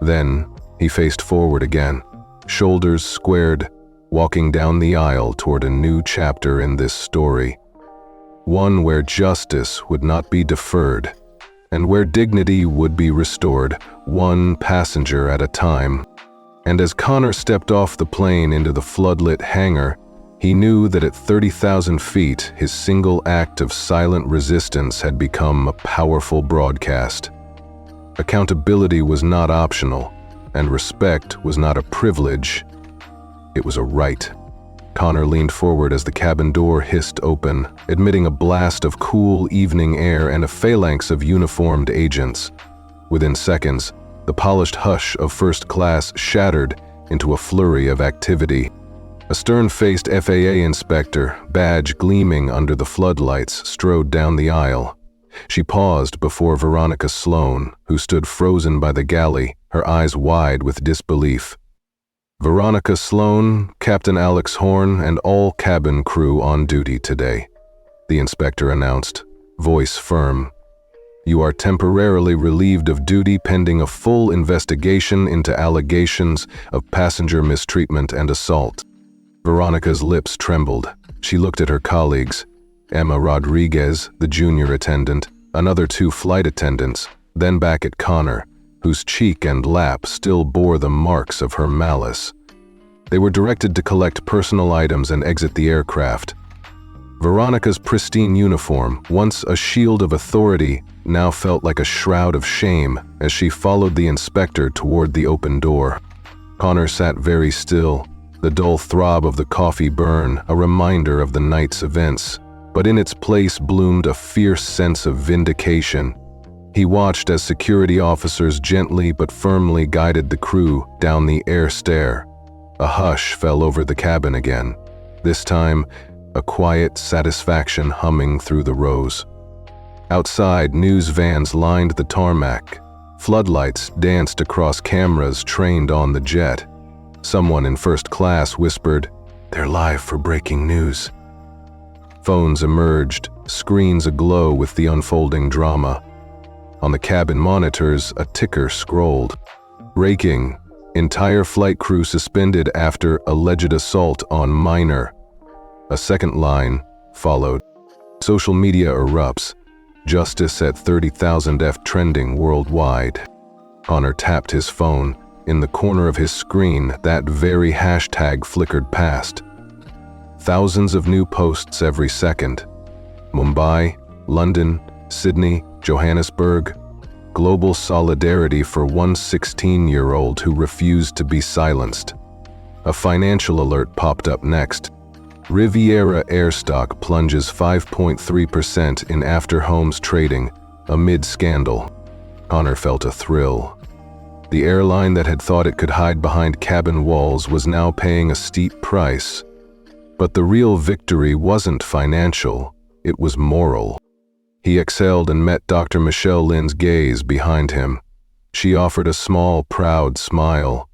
Then he faced forward again, shoulders squared, walking down the aisle toward a new chapter in this story. One where justice would not be deferred, and where dignity would be restored, one passenger at a time. And as Connor stepped off the plane into the floodlit hangar, he knew that at 30,000 feet, his single act of silent resistance had become a powerful broadcast. Accountability was not optional, and respect was not a privilege. It was a right. Connor leaned forward as the cabin door hissed open, admitting a blast of cool evening air and a phalanx of uniformed agents. Within seconds, the polished hush of first class shattered into a flurry of activity. A stern-faced FAA inspector, badge gleaming under the floodlights, strode down the aisle. She paused before Veronica Sloan, who stood frozen by the galley, her eyes wide with disbelief. "Veronica Sloan, Captain Alex Horn, and all cabin crew on duty today," the inspector announced, voice firm. "You are temporarily relieved of duty pending a full investigation into allegations of passenger mistreatment and assault." Veronica's lips trembled. She looked at her colleagues, Emma Rodriguez, the junior attendant, another two flight attendants, then back at Connor, whose cheek and lap still bore the marks of her malice. They were directed to collect personal items and exit the aircraft. Veronica's pristine uniform, once a shield of authority, now felt like a shroud of shame as she followed the inspector toward the open door. Connor sat very still, the dull throb of the coffee burn a reminder of the night's events, but in its place bloomed a fierce sense of vindication. He watched as security officers gently but firmly guided the crew down the air stair. A hush fell over the cabin again, this time a quiet satisfaction humming through the rows. Outside, news vans lined the tarmac. Floodlights danced across cameras trained on the jet. Someone in first class whispered, "They're live for breaking news." Phones emerged, screens aglow with the unfolding drama. On the cabin monitors, a ticker scrolled. "Breaking. Entire flight crew suspended after alleged assault on minor." A second line followed. Social media erupts. Justice at 30,000 F trending worldwide. Connor tapped his phone. In the corner of his screen, that very hashtag flickered past. Thousands of new posts every second. Mumbai, London, Sydney, Johannesburg. Global solidarity for one 16-year-old who refused to be silenced. A financial alert popped up next. Riviera Air stock plunges 5.3% in after-homes trading amid scandal. Connor felt a thrill. The airline that had thought it could hide behind cabin walls was now paying a steep price. But the real victory wasn't financial, it was moral. He exhaled and met Dr. Michelle Lynn's gaze behind him. She offered a small, proud smile.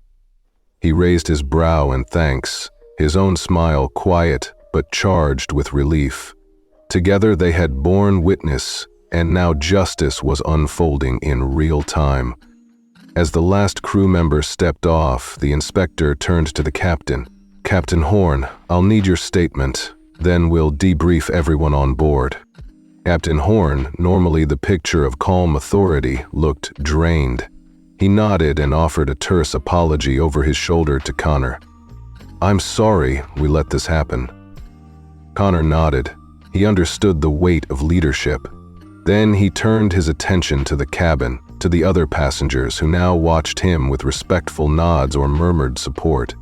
He raised his brow in thanks, his own smile quiet but charged with relief. Together they had borne witness, and now justice was unfolding in real time. As the last crew member stepped off, the inspector turned to the captain. "Captain Horn, I'll need your statement, then we'll debrief everyone on board." Captain Horn, normally the picture of calm authority, looked drained. He nodded and offered a terse apology over his shoulder to Connor. "I'm sorry we let this happen." Connor nodded. He understood the weight of leadership. Then he turned his attention to the cabin, to the other passengers who now watched him with respectful nods or murmured support.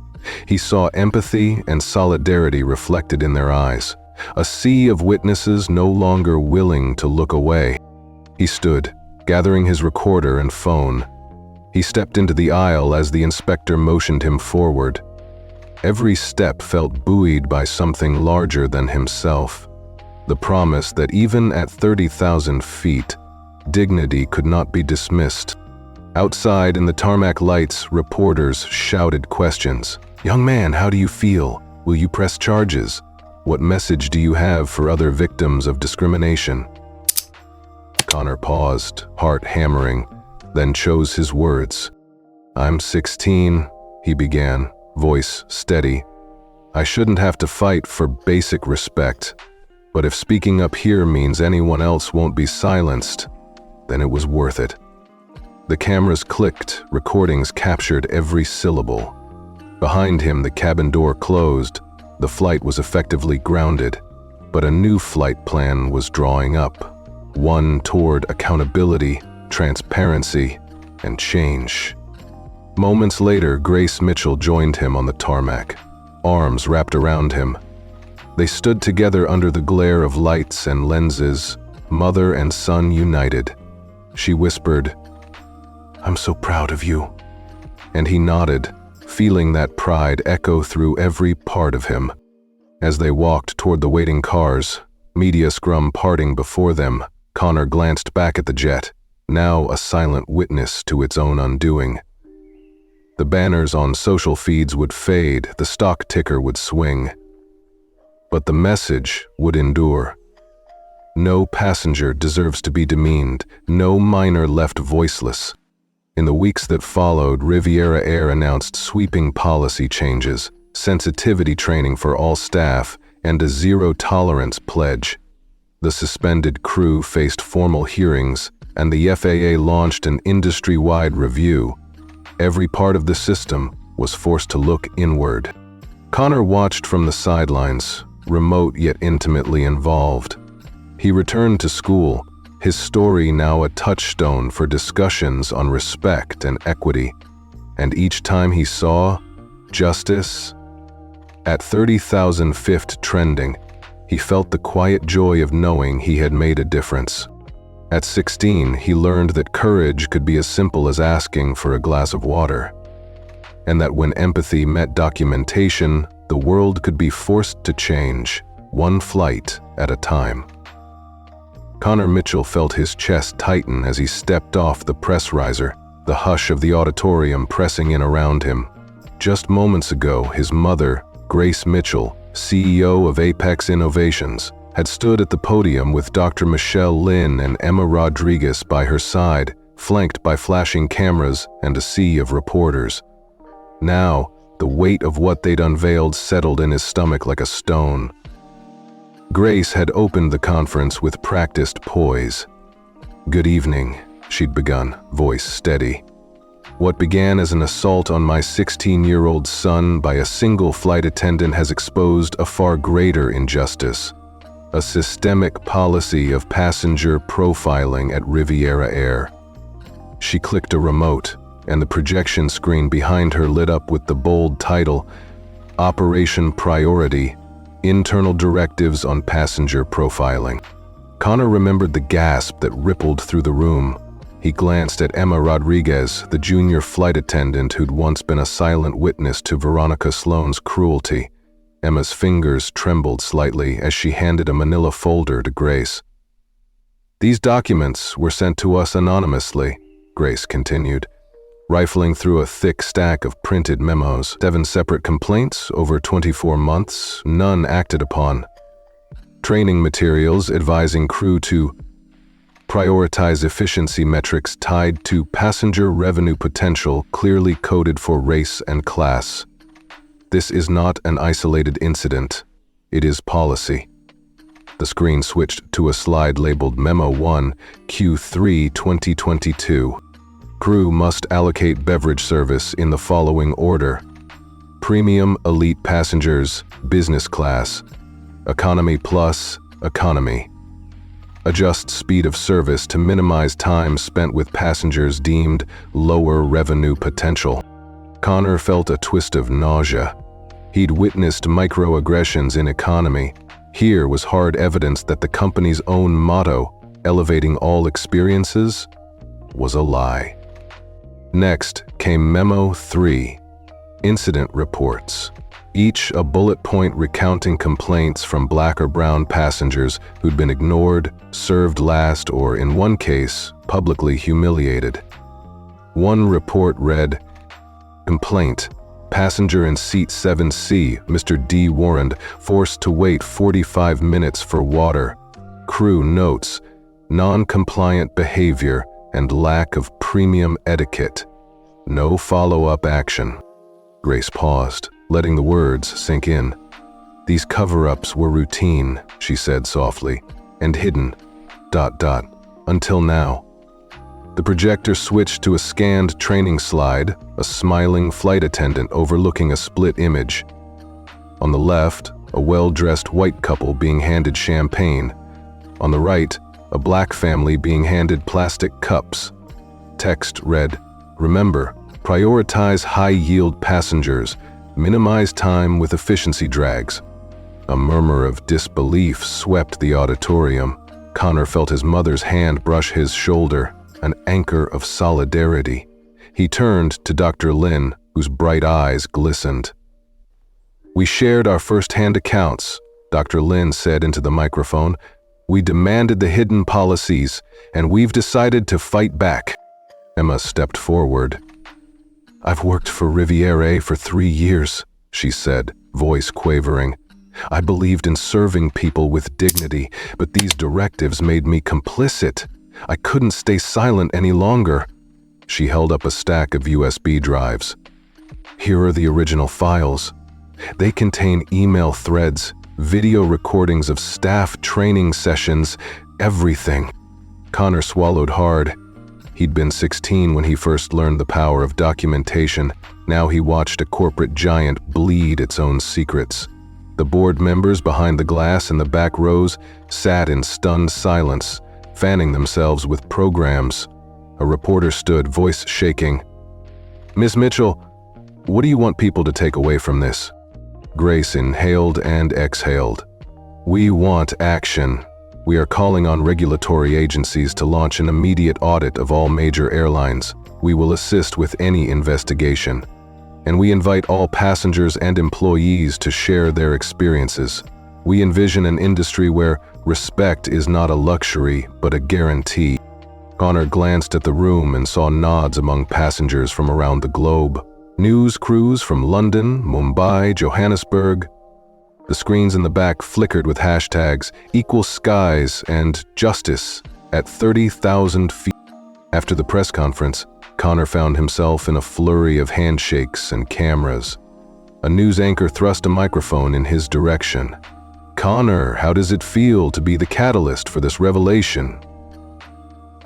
He saw empathy and solidarity reflected in their eyes, a sea of witnesses no longer willing to look away. He stood, gathering his recorder and phone. He stepped into the aisle as the inspector motioned him forward. Every step felt buoyed by something larger than himself, the promise that even at 30,000 feet, dignity could not be dismissed. Outside in the tarmac lights, reporters shouted questions. "Young man, how do you feel? Will you press charges? What message do you have for other victims of discrimination?" Connor paused, heart hammering, then chose his words. "I'm 16, he began, voice steady. "I shouldn't have to fight for basic respect, but if speaking up here means anyone else won't be silenced, then it was worth it." The cameras clicked, recordings captured every syllable. Behind him, the cabin door closed. The flight was effectively grounded, but a new flight plan was drawing up, one toward accountability, transparency, and change. Moments later, Grace Mitchell joined him on the tarmac, arms wrapped around him. They stood together under the glare of lights and lenses, mother and son united. She whispered, "I'm so proud of you." And he nodded, feeling that pride echo through every part of him. As they walked toward the waiting cars, media scrum parting before them, Connor glanced back at the jet, now a silent witness to its own undoing. The banners on social feeds would fade, the stock ticker would swing. But the message would endure. No passenger deserves to be demeaned, no minor left voiceless. In the weeks that followed, Riviera Air announced sweeping policy changes, sensitivity training for all staff, and a zero-tolerance pledge. The suspended crew faced formal hearings, and the FAA launched an industry-wide review. Every part of the system was forced to look inward. Connor watched from the sidelines, remote yet intimately involved. He returned to school, his story now a touchstone for discussions on respect and equity. And each time he saw justice, at 30,000 fifth trending, he felt the quiet joy of knowing he had made a difference. At 16, he learned that courage could be as simple as asking for a glass of water, and that when empathy met documentation, the world could be forced to change, one flight at a time. Connor Mitchell felt his chest tighten as he stepped off the press riser, the hush of the auditorium pressing in around him. Just moments ago, his mother, Grace Mitchell, CEO of Apex Innovations, had stood at the podium with Dr. Michelle Lynn and Emma Rodriguez by her side, flanked by flashing cameras and a sea of reporters. Now, the weight of what they'd unveiled settled in his stomach like a stone. Grace had opened the conference with practiced poise. "Good evening," she'd begun, voice steady. "What began as an assault on my 16-year-old son by a single flight attendant has exposed a far greater injustice. A systemic policy of passenger profiling at Riviera Air." She clicked a remote, and the projection screen behind her lit up with the bold title, Operation Priority, Internal Directives on Passenger Profiling. Connor remembered the gasp that rippled through the room. He glanced at Emma Rodriguez, the junior flight attendant who'd once been a silent witness to Veronica Sloan's cruelty. Emma's fingers trembled slightly as she handed a manila folder to Grace. "These documents were sent to us anonymously," Grace continued, rifling through a thick stack of printed memos. 7 separate complaints over 24 months, none acted upon. Training materials advising crew to prioritize efficiency metrics tied to passenger revenue potential clearly coded for race and class. This is not an isolated incident. It is policy. The screen switched to a slide labeled Memo 1, Q3 2022. Crew must allocate beverage service in the following order: Premium Elite Passengers, Business Class; Economy Plus, Economy. Adjust speed of service to minimize time spent with passengers deemed lower revenue potential. Connor felt a twist of nausea. He'd witnessed microaggressions in economy. Here was hard evidence that the company's own motto, elevating all experiences, was a lie. Next came Memo 3, Incident Reports, each a bullet point recounting complaints from black or brown passengers who'd been ignored, served last, or in one case, publicly humiliated. One report read, "Complaint. Passenger in seat 7C, Mr. D. warned, forced to wait 45 minutes for water. Crew notes, non-compliant behavior and lack of premium etiquette. No follow-up action." Grace paused, letting the words sink in. "These cover-ups were routine," she said softly, "and hidden, ... until now." The projector switched to a scanned training slide, a smiling flight attendant overlooking a split image. On the left, a well-dressed white couple being handed champagne. On the right, a black family being handed plastic cups. Text read, "Remember, prioritize high-yield passengers, minimize time with efficiency drags." A murmur of disbelief swept the auditorium. Connor felt his mother's hand brush his shoulder, an anchor of solidarity. He turned to Dr. Lynn, whose bright eyes glistened. "We shared our first-hand accounts," Dr. Lynn said into the microphone. "We demanded the hidden policies, and we've decided to fight back." Emma stepped forward. "I've worked for Riviera for 3 years," she said, voice quavering. "I believed in serving people with dignity, but these directives made me complicit. I couldn't stay silent any longer." She held up a stack of USB drives. "Here are the original files. They contain email threads, video recordings of staff training sessions, everything." Connor swallowed hard. He'd been 16 when he first learned the power of documentation. Now he watched a corporate giant bleed its own secrets. The board members behind the glass in the back rows sat in stunned silence, fanning themselves with programs. A reporter stood, voice shaking. "Miss Mitchell, what do you want people to take away from this?" Grace inhaled and exhaled. "We want action. We are calling on regulatory agencies to launch an immediate audit of all major airlines. We will assist with any investigation. And we invite all passengers and employees to share their experiences. We envision an industry where respect is not a luxury, but a guarantee." Connor glanced at the room and saw nods among passengers from around the globe. News crews from London, Mumbai, Johannesburg. The screens in the back flickered with hashtags Equal Skies and Justice at 30,000 feet. After the press conference, Connor found himself in a flurry of handshakes and cameras. A news anchor thrust a microphone in his direction. "Connor, how does it feel to be the catalyst for this revelation?"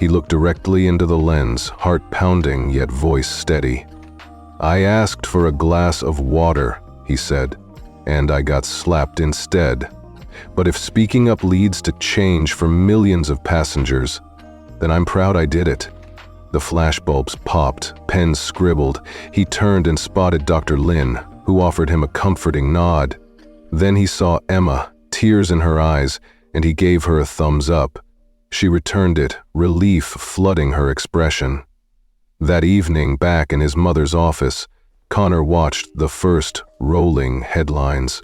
He looked directly into the lens, heart pounding yet voice steady. "I asked for a glass of water," he said, "and I got slapped instead. But if speaking up leads to change for millions of passengers, then I'm proud I did it." The flashbulbs popped, pens scribbled. He turned and spotted Dr. Lynn, who offered him a comforting nod. Then he saw Emma, tears in her eyes, and he gave her a thumbs up. She returned it, relief flooding her expression. That evening, back in his mother's office, Connor watched the first rolling headlines.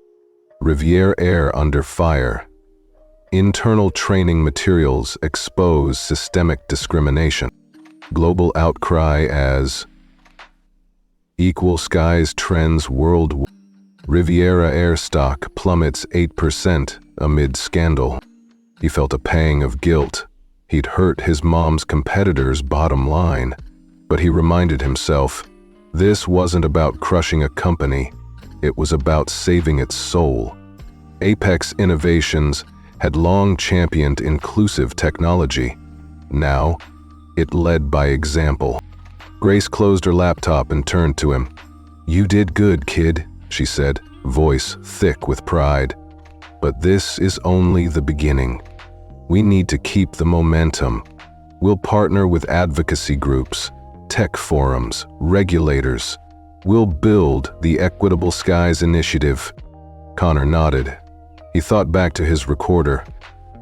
Riviera Air under fire. Internal training materials expose systemic discrimination. Global outcry as Equal Skies trends worldwide. Riviera Air stock plummets 8% amid scandal. He felt a pang of guilt. He'd hurt his mom's competitor's bottom line. But he reminded himself, this wasn't about crushing a company. It was about saving its soul. Apex Innovations had long championed inclusive technology. Now, it led by example. Grace closed her laptop and turned to him. "You did good, kid," she said, voice thick with pride. "But this is only the beginning. We need to keep the momentum. We'll partner with advocacy groups, tech forums, regulators. We'll build the Equitable Skies Initiative." Connor nodded. He thought back to his recorder,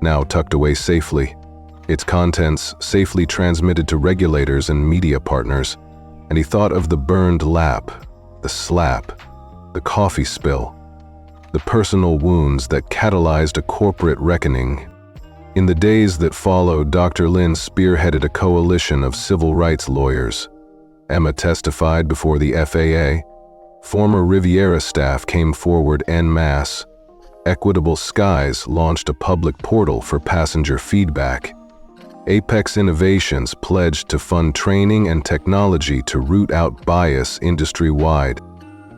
now tucked away safely. Its contents safely transmitted to regulators and media partners. and he thought of the burned lap, the slap, the coffee spill, the personal wounds that catalyzed a corporate reckoning. In the days that followed, Dr. Lynn spearheaded a coalition of civil rights lawyers. Emma testified before the FAA. Former Riviera staff came forward en masse. Equitable Skies launched a public portal for passenger feedback. Apex Innovations pledged to fund training and technology to root out bias industry-wide.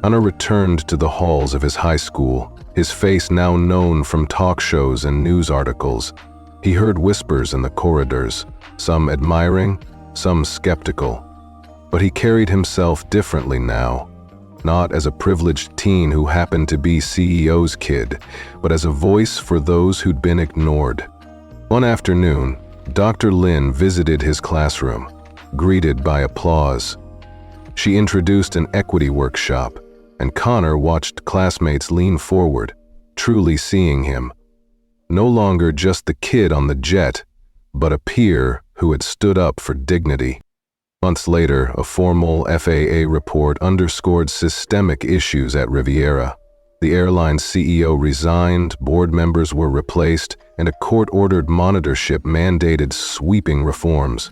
Connor returned to the halls of his high school, his face now known from talk shows and news articles. He heard whispers in the corridors, some admiring, some skeptical. But he carried himself differently now, not as a privileged teen who happened to be CEO's kid, but as a voice for those who'd been ignored. One afternoon, Dr. Lynn visited his classroom, greeted by applause. She introduced an equity workshop, and Connor watched classmates lean forward, truly seeing him. No longer just the kid on the jet, but a peer who had stood up for dignity. Months later, a formal FAA report underscored systemic issues at Riviera. The airline's CEO resigned, board members were replaced, and a court-ordered monitorship mandated sweeping reforms.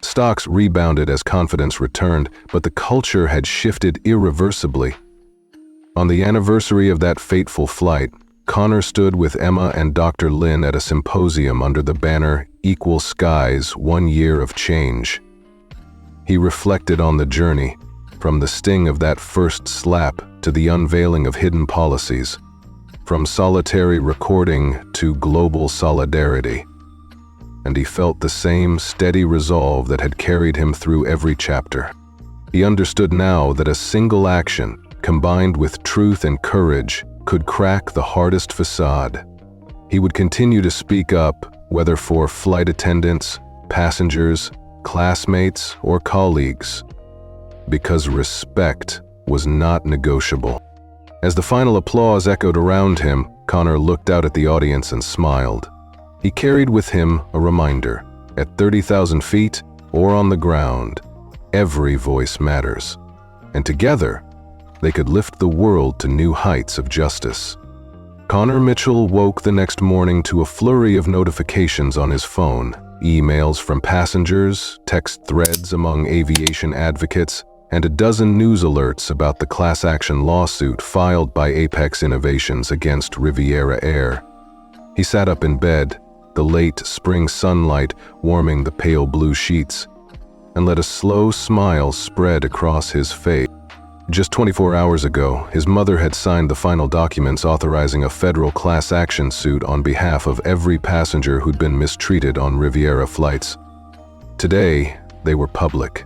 Stocks rebounded as confidence returned, but the culture had shifted irreversibly. On the anniversary of that fateful flight, Connor stood with Emma and Dr. Lynn at a symposium under the banner Equal Skies, 1 Year of Change. He reflected on the journey, from the sting of that first slap to the unveiling of hidden policies, from solitary recording to global solidarity. And he felt the same steady resolve that had carried him through every chapter. He understood now that a single action, combined with truth and courage, could crack the hardest facade. He would continue to speak up, whether for flight attendants, passengers, classmates, or colleagues, because respect was not negotiable. As the final applause echoed around him, Connor looked out at the audience and smiled. He carried with him a reminder: at 30,000 feet or on the ground, every voice matters, and together, they could lift the world to new heights of justice. Connor Mitchell woke the next morning to a flurry of notifications on his phone, emails from passengers, text threads among aviation advocates, and a dozen news alerts about the class action lawsuit filed by Apex Innovations against Riviera Air. He sat up in bed, the late spring sunlight warming the pale blue sheets, and let a slow smile spread across his face. Just 24 hours ago, his mother had signed the final documents authorizing a federal class action suit on behalf of every passenger who'd been mistreated on Riviera flights. Today, they were public.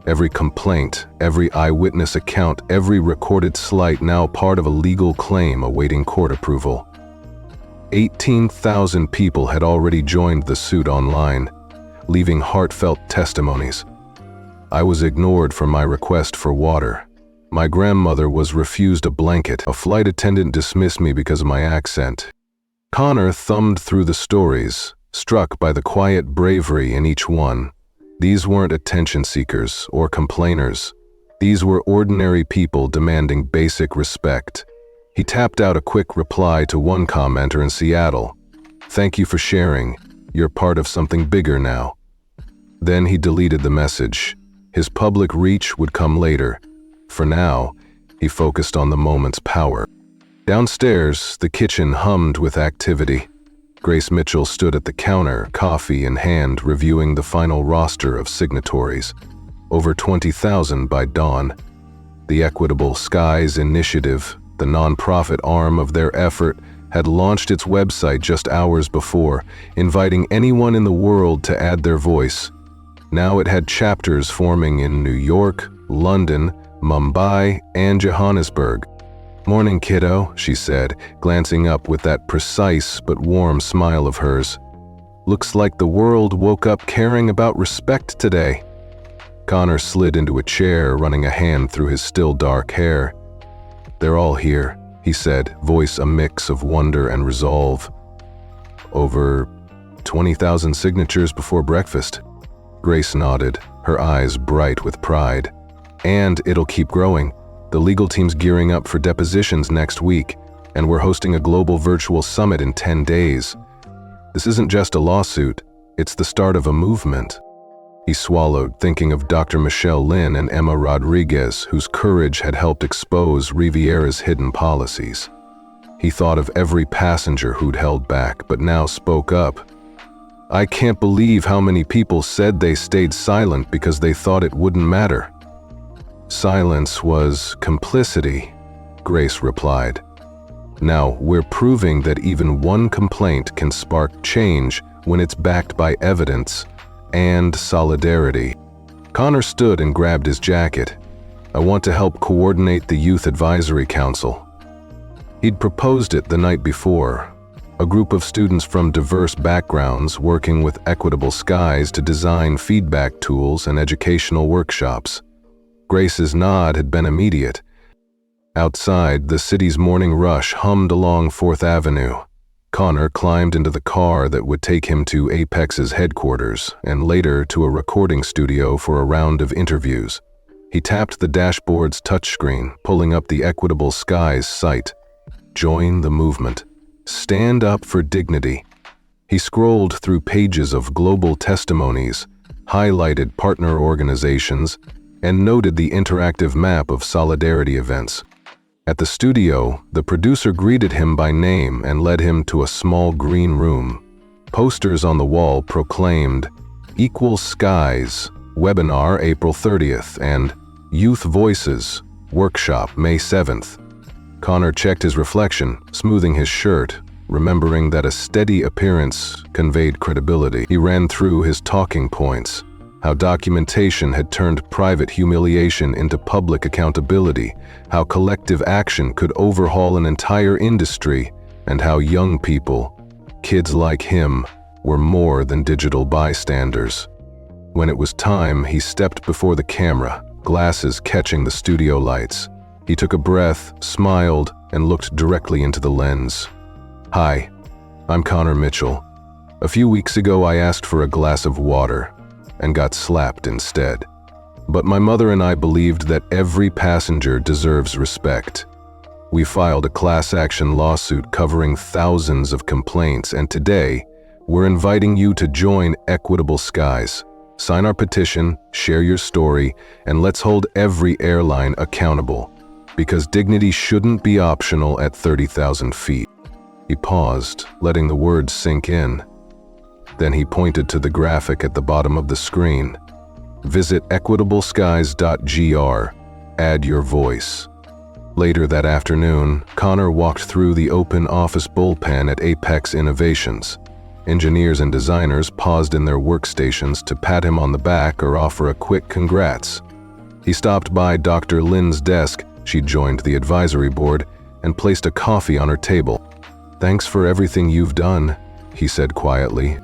Every complaint, every eyewitness account, every recorded slight now part of a legal claim awaiting court approval. 18,000 people had already joined the suit online, leaving heartfelt testimonies. I was ignored for my request for water. My grandmother was refused a blanket. A flight attendant dismissed me because of my accent. Connor thumbed through the stories, struck by the quiet bravery in each one. These weren't attention seekers or complainers. These were ordinary people demanding basic respect. He tapped out a quick reply to one commenter in Seattle. "Thank you for sharing. You're part of something bigger now." Then he deleted the message. His public reach would come later. For now, he focused on the moment's power. Downstairs, the kitchen hummed with activity. Grace Mitchell stood at the counter, coffee in hand, reviewing the final roster of signatories. Over 20,000 by dawn. The Equitable Skies Initiative, the nonprofit arm of their effort, had launched its website just hours before, inviting anyone in the world to add their voice. Now it had chapters forming in New York, London, Mumbai, and Johannesburg. "Morning, kiddo," she said, glancing up with that precise but warm smile of hers. "Looks like the world woke up caring about respect today." Connor slid into a chair, running a hand through his still dark hair. "They're all here," he said, voice a mix of wonder and resolve. "Over 20,000 signatures before breakfast." Grace nodded, her eyes bright with pride. And it'll keep growing. The legal team's gearing up for depositions next week, and we're hosting a global virtual summit in 10 days. This isn't just a lawsuit, it's the start of a movement. He swallowed, thinking of Dr. Michelle Lynn and Emma Rodriguez, whose courage had helped expose Riviera's hidden policies. He thought of every passenger who'd held back, but now spoke up. I can't believe how many people said they stayed silent because they thought it wouldn't matter. Silence was complicity, Grace replied. Now, we're proving that even one complaint can spark change when it's backed by evidence and solidarity. Connor stood and grabbed his jacket. I want to help coordinate the Youth Advisory Council. He'd proposed it the night before, a group of students from diverse backgrounds working with Equitable Skies to design feedback tools and educational workshops. Grace's nod had been immediate. Outside, the city's morning rush hummed along 4th Avenue. Connor climbed into the car that would take him to Apex's headquarters and later to a recording studio for a round of interviews. He tapped the dashboard's touchscreen, pulling up the Equitable Skies site. Join the movement. Stand up for dignity. He scrolled through pages of global testimonies, highlighted partner organizations, and noted the interactive map of solidarity events. At the studio, the producer greeted him by name and led him to a small green room. Posters on the wall proclaimed, Equal Skies, webinar April 30th, and Youth Voices, workshop May 7th. Connor checked his reflection, smoothing his shirt, remembering that a steady appearance conveyed credibility. He ran through his talking points, how documentation had turned private humiliation into public accountability, how collective action could overhaul an entire industry, and how young people, kids like him, were more than digital bystanders. When it was time, he stepped before the camera, glasses catching the studio lights. He took a breath, smiled, and looked directly into the lens. Hi, I'm Connor Mitchell. A few weeks ago, I asked for a glass of water and got slapped instead. But my mother and I believed that every passenger deserves respect. We filed a class action lawsuit covering thousands of complaints, and today, we're inviting you to join Equitable Skies. Sign our petition, share your story, and let's hold every airline accountable. Because dignity shouldn't be optional at 30,000 feet. He paused, letting the words sink in. Then he pointed to the graphic at the bottom of the screen. Visit equitableskies.gr. Add your voice. Later that afternoon, Connor walked through the open office bullpen at Apex Innovations. Engineers and designers paused in their workstations to pat him on the back or offer a quick congrats. He stopped by Dr. Lynn's desk. She joined the advisory board and placed a coffee on her table. Thanks for everything you've done, he said quietly.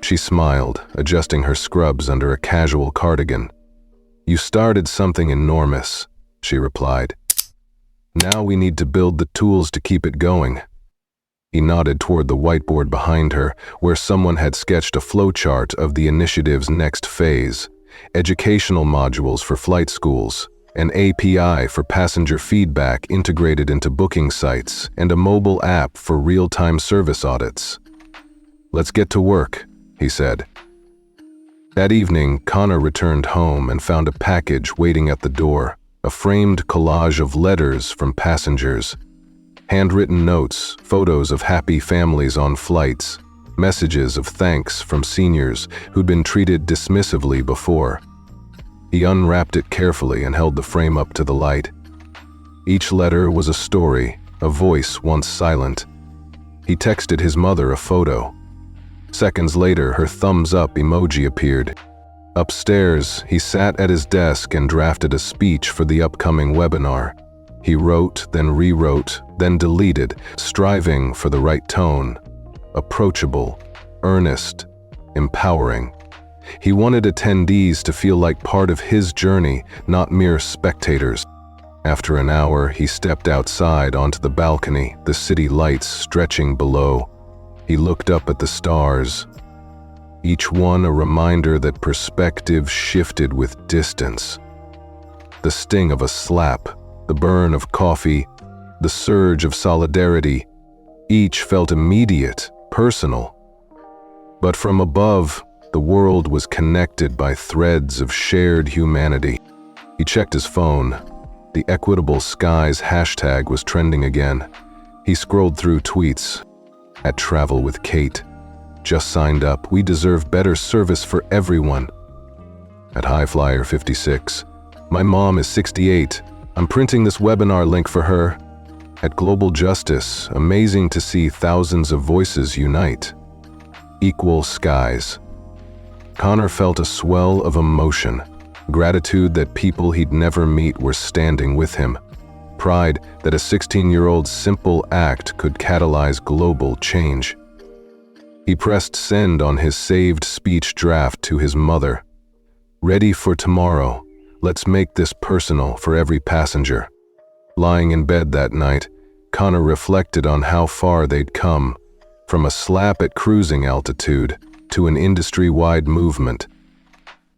She smiled, adjusting her scrubs under a casual cardigan. You started something enormous, she replied. Now we need to build the tools to keep it going. He nodded toward the whiteboard behind her, where someone had sketched a flowchart of the initiative's next phase, educational modules for flight schools, an API for passenger feedback integrated into booking sites, and a mobile app for real-time service audits. Let's get to work, he said. That evening, Connor returned home and found a package waiting at the door, a framed collage of letters from passengers. Handwritten notes, photos of happy families on flights, messages of thanks from seniors who'd been treated dismissively before. He unwrapped it carefully and held the frame up to the light. Each letter was a story, a voice once silent. He texted his mother a photo. Seconds later, her thumbs up emoji appeared. Upstairs, he sat at his desk and drafted a speech for the upcoming webinar. He wrote, then rewrote, then deleted, striving for the right tone. Approachable, earnest, empowering. He wanted attendees to feel like part of his journey, not mere spectators. After an hour, he stepped outside onto the balcony, the city lights stretching below. He looked up at the stars. each one a reminder that perspective shifted with distance. The sting of a slap, the burn of coffee, the surge of solidarity, each felt immediate, personal. But from above, the world was connected by threads of shared humanity. He checked his phone. The Equitable Skies hashtag was trending again. He scrolled through tweets. At Travel with Kate. Just signed up. We deserve better service for everyone. At Highflyer 56. My mom is 68. I'm printing this webinar link for her. At Global Justice. Amazing to see thousands of voices unite. Equal Skies. Connor felt a swell of emotion. Gratitude that people he'd never meet were standing with him. Pride that a 16-year-old's simple act could catalyze global change. He pressed send on his saved speech draft to his mother. Ready for tomorrow. Let's make this personal for every passenger. Lying in bed that night, Connor reflected on how far they'd come, from a slap at cruising altitude to an industry-wide movement.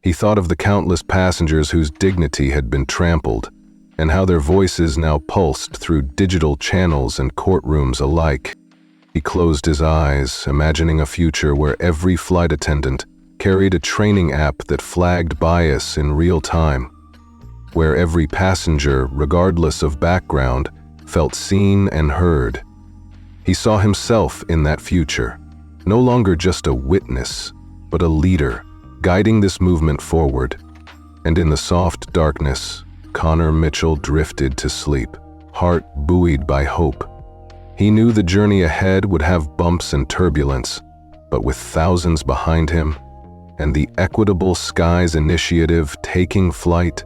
He thought of the countless passengers whose dignity had been trampled, and how their voices now pulsed through digital channels and courtrooms alike. He closed his eyes, imagining a future where every flight attendant carried a training app that flagged bias in real time, where every passenger, regardless of background, felt seen and heard. He saw himself in that future, no longer just a witness, but a leader, guiding this movement forward. And in the soft darkness, Connor Mitchell drifted to sleep, heart buoyed by hope. He knew the journey ahead would have bumps and turbulence, but with thousands behind him, and the Equitable Skies Initiative taking flight,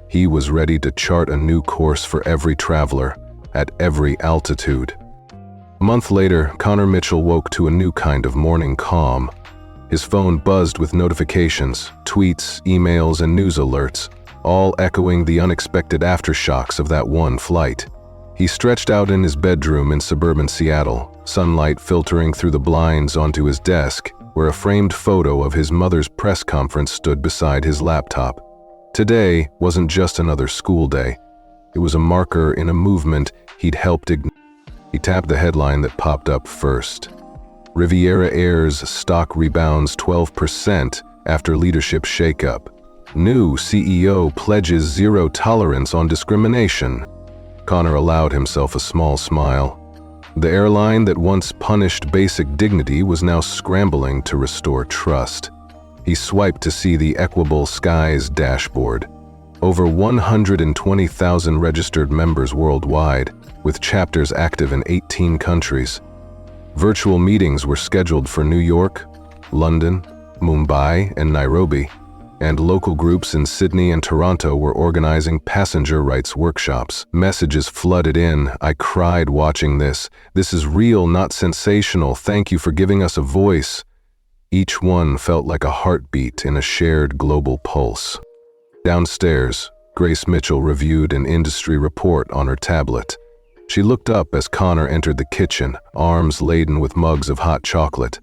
he was ready to chart a new course for every traveler, at every altitude. A month later, Connor Mitchell woke to a new kind of morning calm. His phone buzzed with notifications, tweets, emails, and news alerts, all echoing the unexpected aftershocks of that one flight. He stretched out in his bedroom in suburban Seattle, sunlight filtering through the blinds onto his desk, where a framed photo of his mother's press conference stood beside his laptop. Today wasn't just another school day. It was a marker in a movement he'd helped ignite. He tapped the headline that popped up first. Riviera Air's stock rebounds 12% after leadership shakeup. New CEO pledges zero tolerance on discrimination. Connor allowed himself a small smile. The airline that once punished basic dignity was now scrambling to restore trust. He swiped to see the Equitable Skies dashboard. Over 120,000 registered members worldwide, with chapters active in 18 countries. Virtual meetings were scheduled for New York, London, Mumbai, and Nairobi, and local groups in Sydney and Toronto were organizing passenger rights workshops. Messages flooded in. I cried watching this. This is real, not sensational. Thank you for giving us a voice. Each one felt like a heartbeat in a shared global pulse. Downstairs, Grace Mitchell reviewed an industry report on her tablet. She looked up as Connor entered the kitchen, arms laden with mugs of hot chocolate.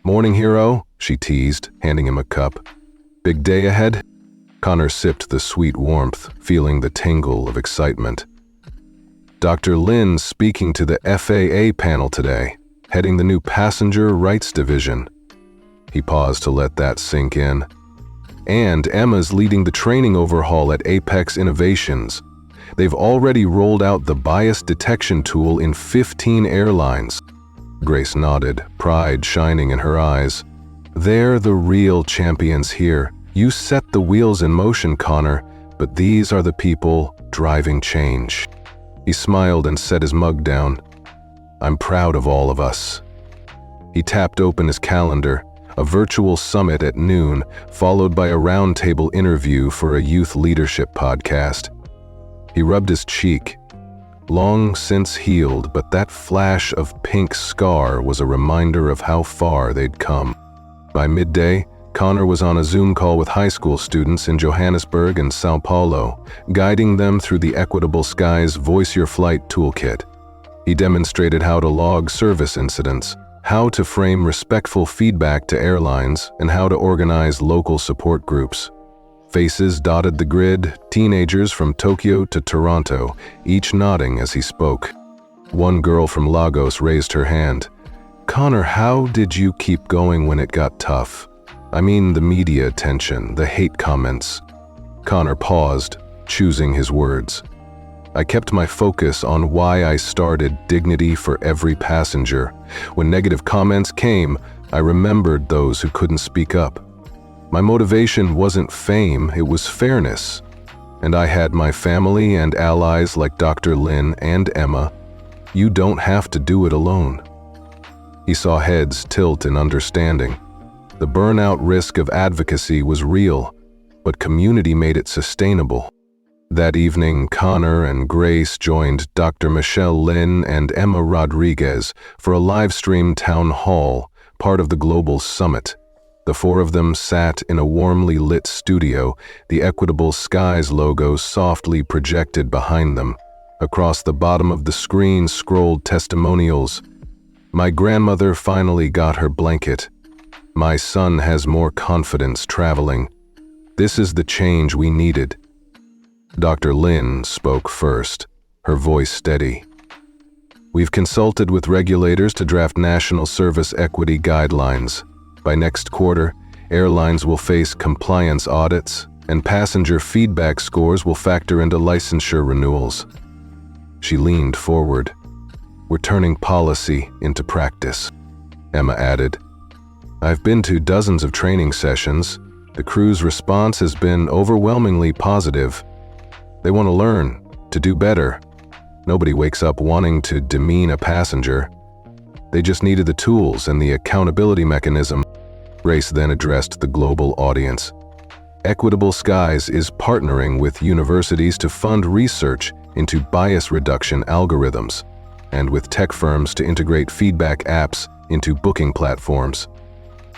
Morning, hero, she teased, handing him a cup. Big day ahead? Connor sipped the sweet warmth, feeling the tingle of excitement. Dr. Lynn speaking to the FAA panel today, heading the new Passenger Rights Division. He paused to let that sink in. And Emma's leading the training overhaul at Apex Innovations. They've already rolled out the bias detection tool in 15 airlines. Grace nodded, pride shining in her eyes. They're the real champions here. You set the wheels in motion, Connor, but these are the people driving change. He smiled and set his mug down. I'm proud of all of us. He tapped open his calendar, a virtual summit at noon, followed by a roundtable interview for a youth leadership podcast. He rubbed his cheek. Long since healed, but that flash of pink scar was a reminder of how far they'd come. By midday, Connor was on a Zoom call with high school students in Johannesburg and Sao Paulo, guiding them through the Equitable Skies Voice Your Flight toolkit. He demonstrated how to log service incidents, how to frame respectful feedback to airlines, and how to organize local support groups. Faces dotted the grid, teenagers from Tokyo to Toronto, each nodding as he spoke. One girl from Lagos raised her hand. "Connor, how did you keep going when it got tough? I mean the media attention, the hate comments." Connor paused, choosing his words. "I kept my focus on why I started dignity for every passenger. When negative comments came, I remembered those who couldn't speak up. My motivation wasn't fame, it was fairness. And I had my family and allies like Dr. Lynn and Emma. You don't have to do it alone." He saw heads tilt in understanding. The burnout risk of advocacy was real, but community made it sustainable. That evening, Connor and Grace joined Dr. Michelle Lynn and Emma Rodriguez for a live-stream town hall, part of the Global Summit. The four of them sat in a warmly lit studio, the Equitable Skies logo softly projected behind them. Across the bottom of the screen scrolled testimonials. "My grandmother finally got her blanket. My son has more confidence traveling. This is the change we needed." Dr. Lynn spoke first, her voice steady. "We've consulted with regulators to draft national service equity guidelines. By next quarter, airlines will face compliance audits, and passenger feedback scores will factor into licensure renewals." She leaned forward. "We're turning policy into practice," Emma added. "I've been to dozens of training sessions. The crew's response has been overwhelmingly positive. They want to learn, to do better. Nobody wakes up wanting to demean a passenger. They just needed the tools and the accountability mechanism." Grace then addressed the global audience. "Equitable Skies is partnering with universities to fund research into bias reduction algorithms, and with tech firms to integrate feedback apps into booking platforms.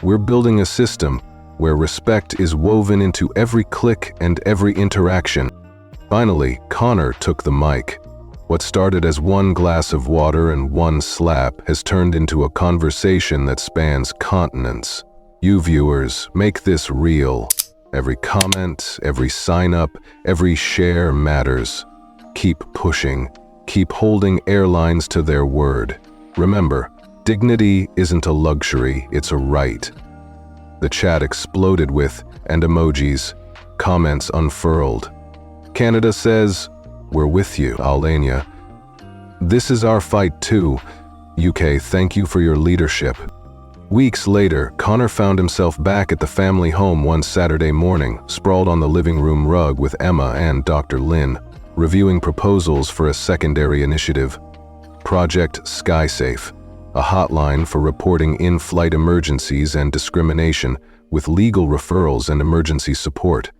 We're building a system where respect is woven into every click and every interaction." Finally, Connor took the mic. What started as one glass of water and one slap has turned into a conversation that spans continents. You viewers, make this real. Every comment, every sign-up, every share matters. Keep pushing. Keep holding airlines to their word. Remember, dignity isn't a luxury, it's a right. The chat exploded with, and emojis, comments unfurled. Canada says, "We're with you, Alania. This is our fight too. UK, thank you for your leadership." Weeks later, Connor found himself back at the family home one Saturday morning, sprawled on the living room rug with Emma and Dr. Lynn, reviewing proposals for a secondary initiative. Project SkySafe, a hotline for reporting in-flight emergencies and discrimination, with legal referrals and emergency support.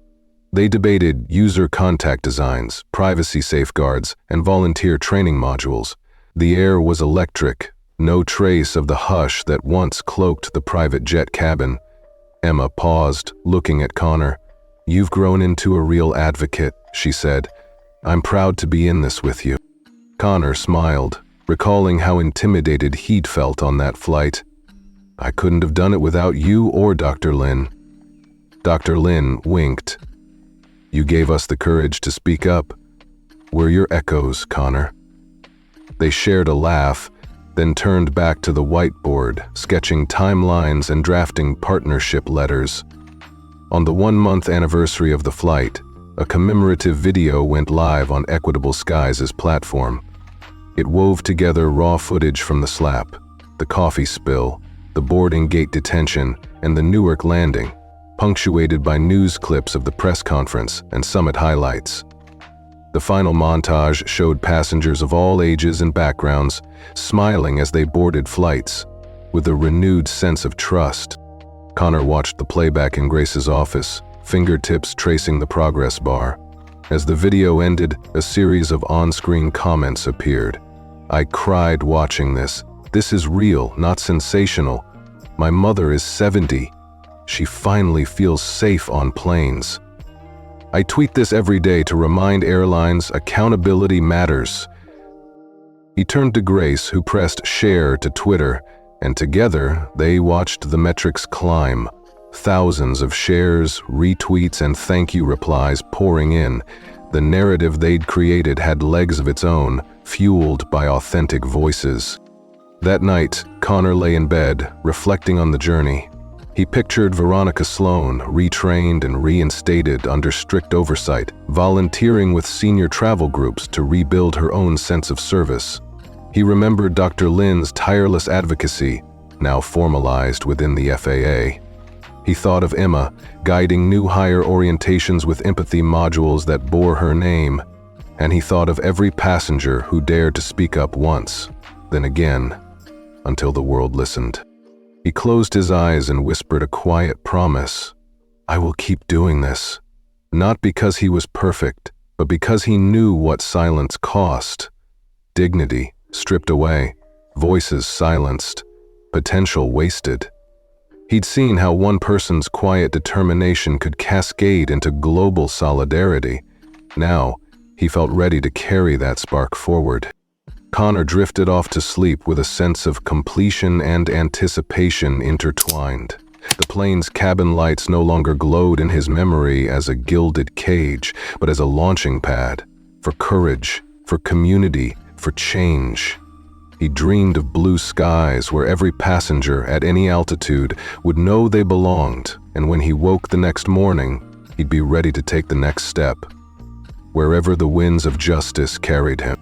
They debated user contact designs, privacy safeguards, and volunteer training modules. The air was electric, no trace of the hush that once cloaked the private jet cabin. Emma paused, looking at Connor. "You've grown into a real advocate," she said. "I'm proud to be in this with you." Connor smiled, recalling how intimidated he'd felt on that flight. "I couldn't have done it without you or Dr. Lynn." Dr. Lynn winked. "You gave us the courage to speak up. We're your echoes, Connor." They shared a laugh, then turned back to the whiteboard, sketching timelines and drafting partnership letters. On the 1-month anniversary of the flight, a commemorative video went live on Equitable Skies' platform. It wove together raw footage from the slap, the coffee spill, the boarding gate detention, and the Newark landing, punctuated by news clips of the press conference and summit highlights. The final montage showed passengers of all ages and backgrounds smiling as they boarded flights, with a renewed sense of trust. Connor watched the playback in Grace's office, fingertips tracing the progress bar. As the video ended, a series of on-screen comments appeared. "I cried watching this. This is real, not sensational. My mother is 70. She finally feels safe on planes. I tweet this every day to remind airlines accountability matters." He turned to Grace, who pressed share to Twitter, And together, they watched the metrics climb, thousands of shares, retweets, and thank you replies pouring in. The narrative they'd created had legs of its own, fueled by authentic voices. That night, Connor lay in bed, reflecting on the journey. He pictured Veronica Sloan, retrained and reinstated under strict oversight, volunteering with senior travel groups to rebuild her own sense of service. He remembered Dr. Lynn's tireless advocacy, now formalized within the FAA. He thought of Emma, guiding new hire orientations with empathy modules that bore her name, and he thought of every passenger who dared to speak up once, then again, until the world listened. He closed his eyes and whispered a quiet promise. I will keep doing this. Not because he was perfect, but because he knew what silence cost. Dignity stripped away, voices silenced, potential wasted. He'd seen how one person's quiet determination could cascade into global solidarity. Now, he felt ready to carry that spark forward. Connor drifted off to sleep with a sense of completion and anticipation intertwined. The plane's cabin lights no longer glowed in his memory as a gilded cage, but as a launching pad for courage, for community, for change. He dreamed of blue skies where every passenger at any altitude would know they belonged, and when he woke the next morning, he'd be ready to take the next step, wherever the winds of justice carried him.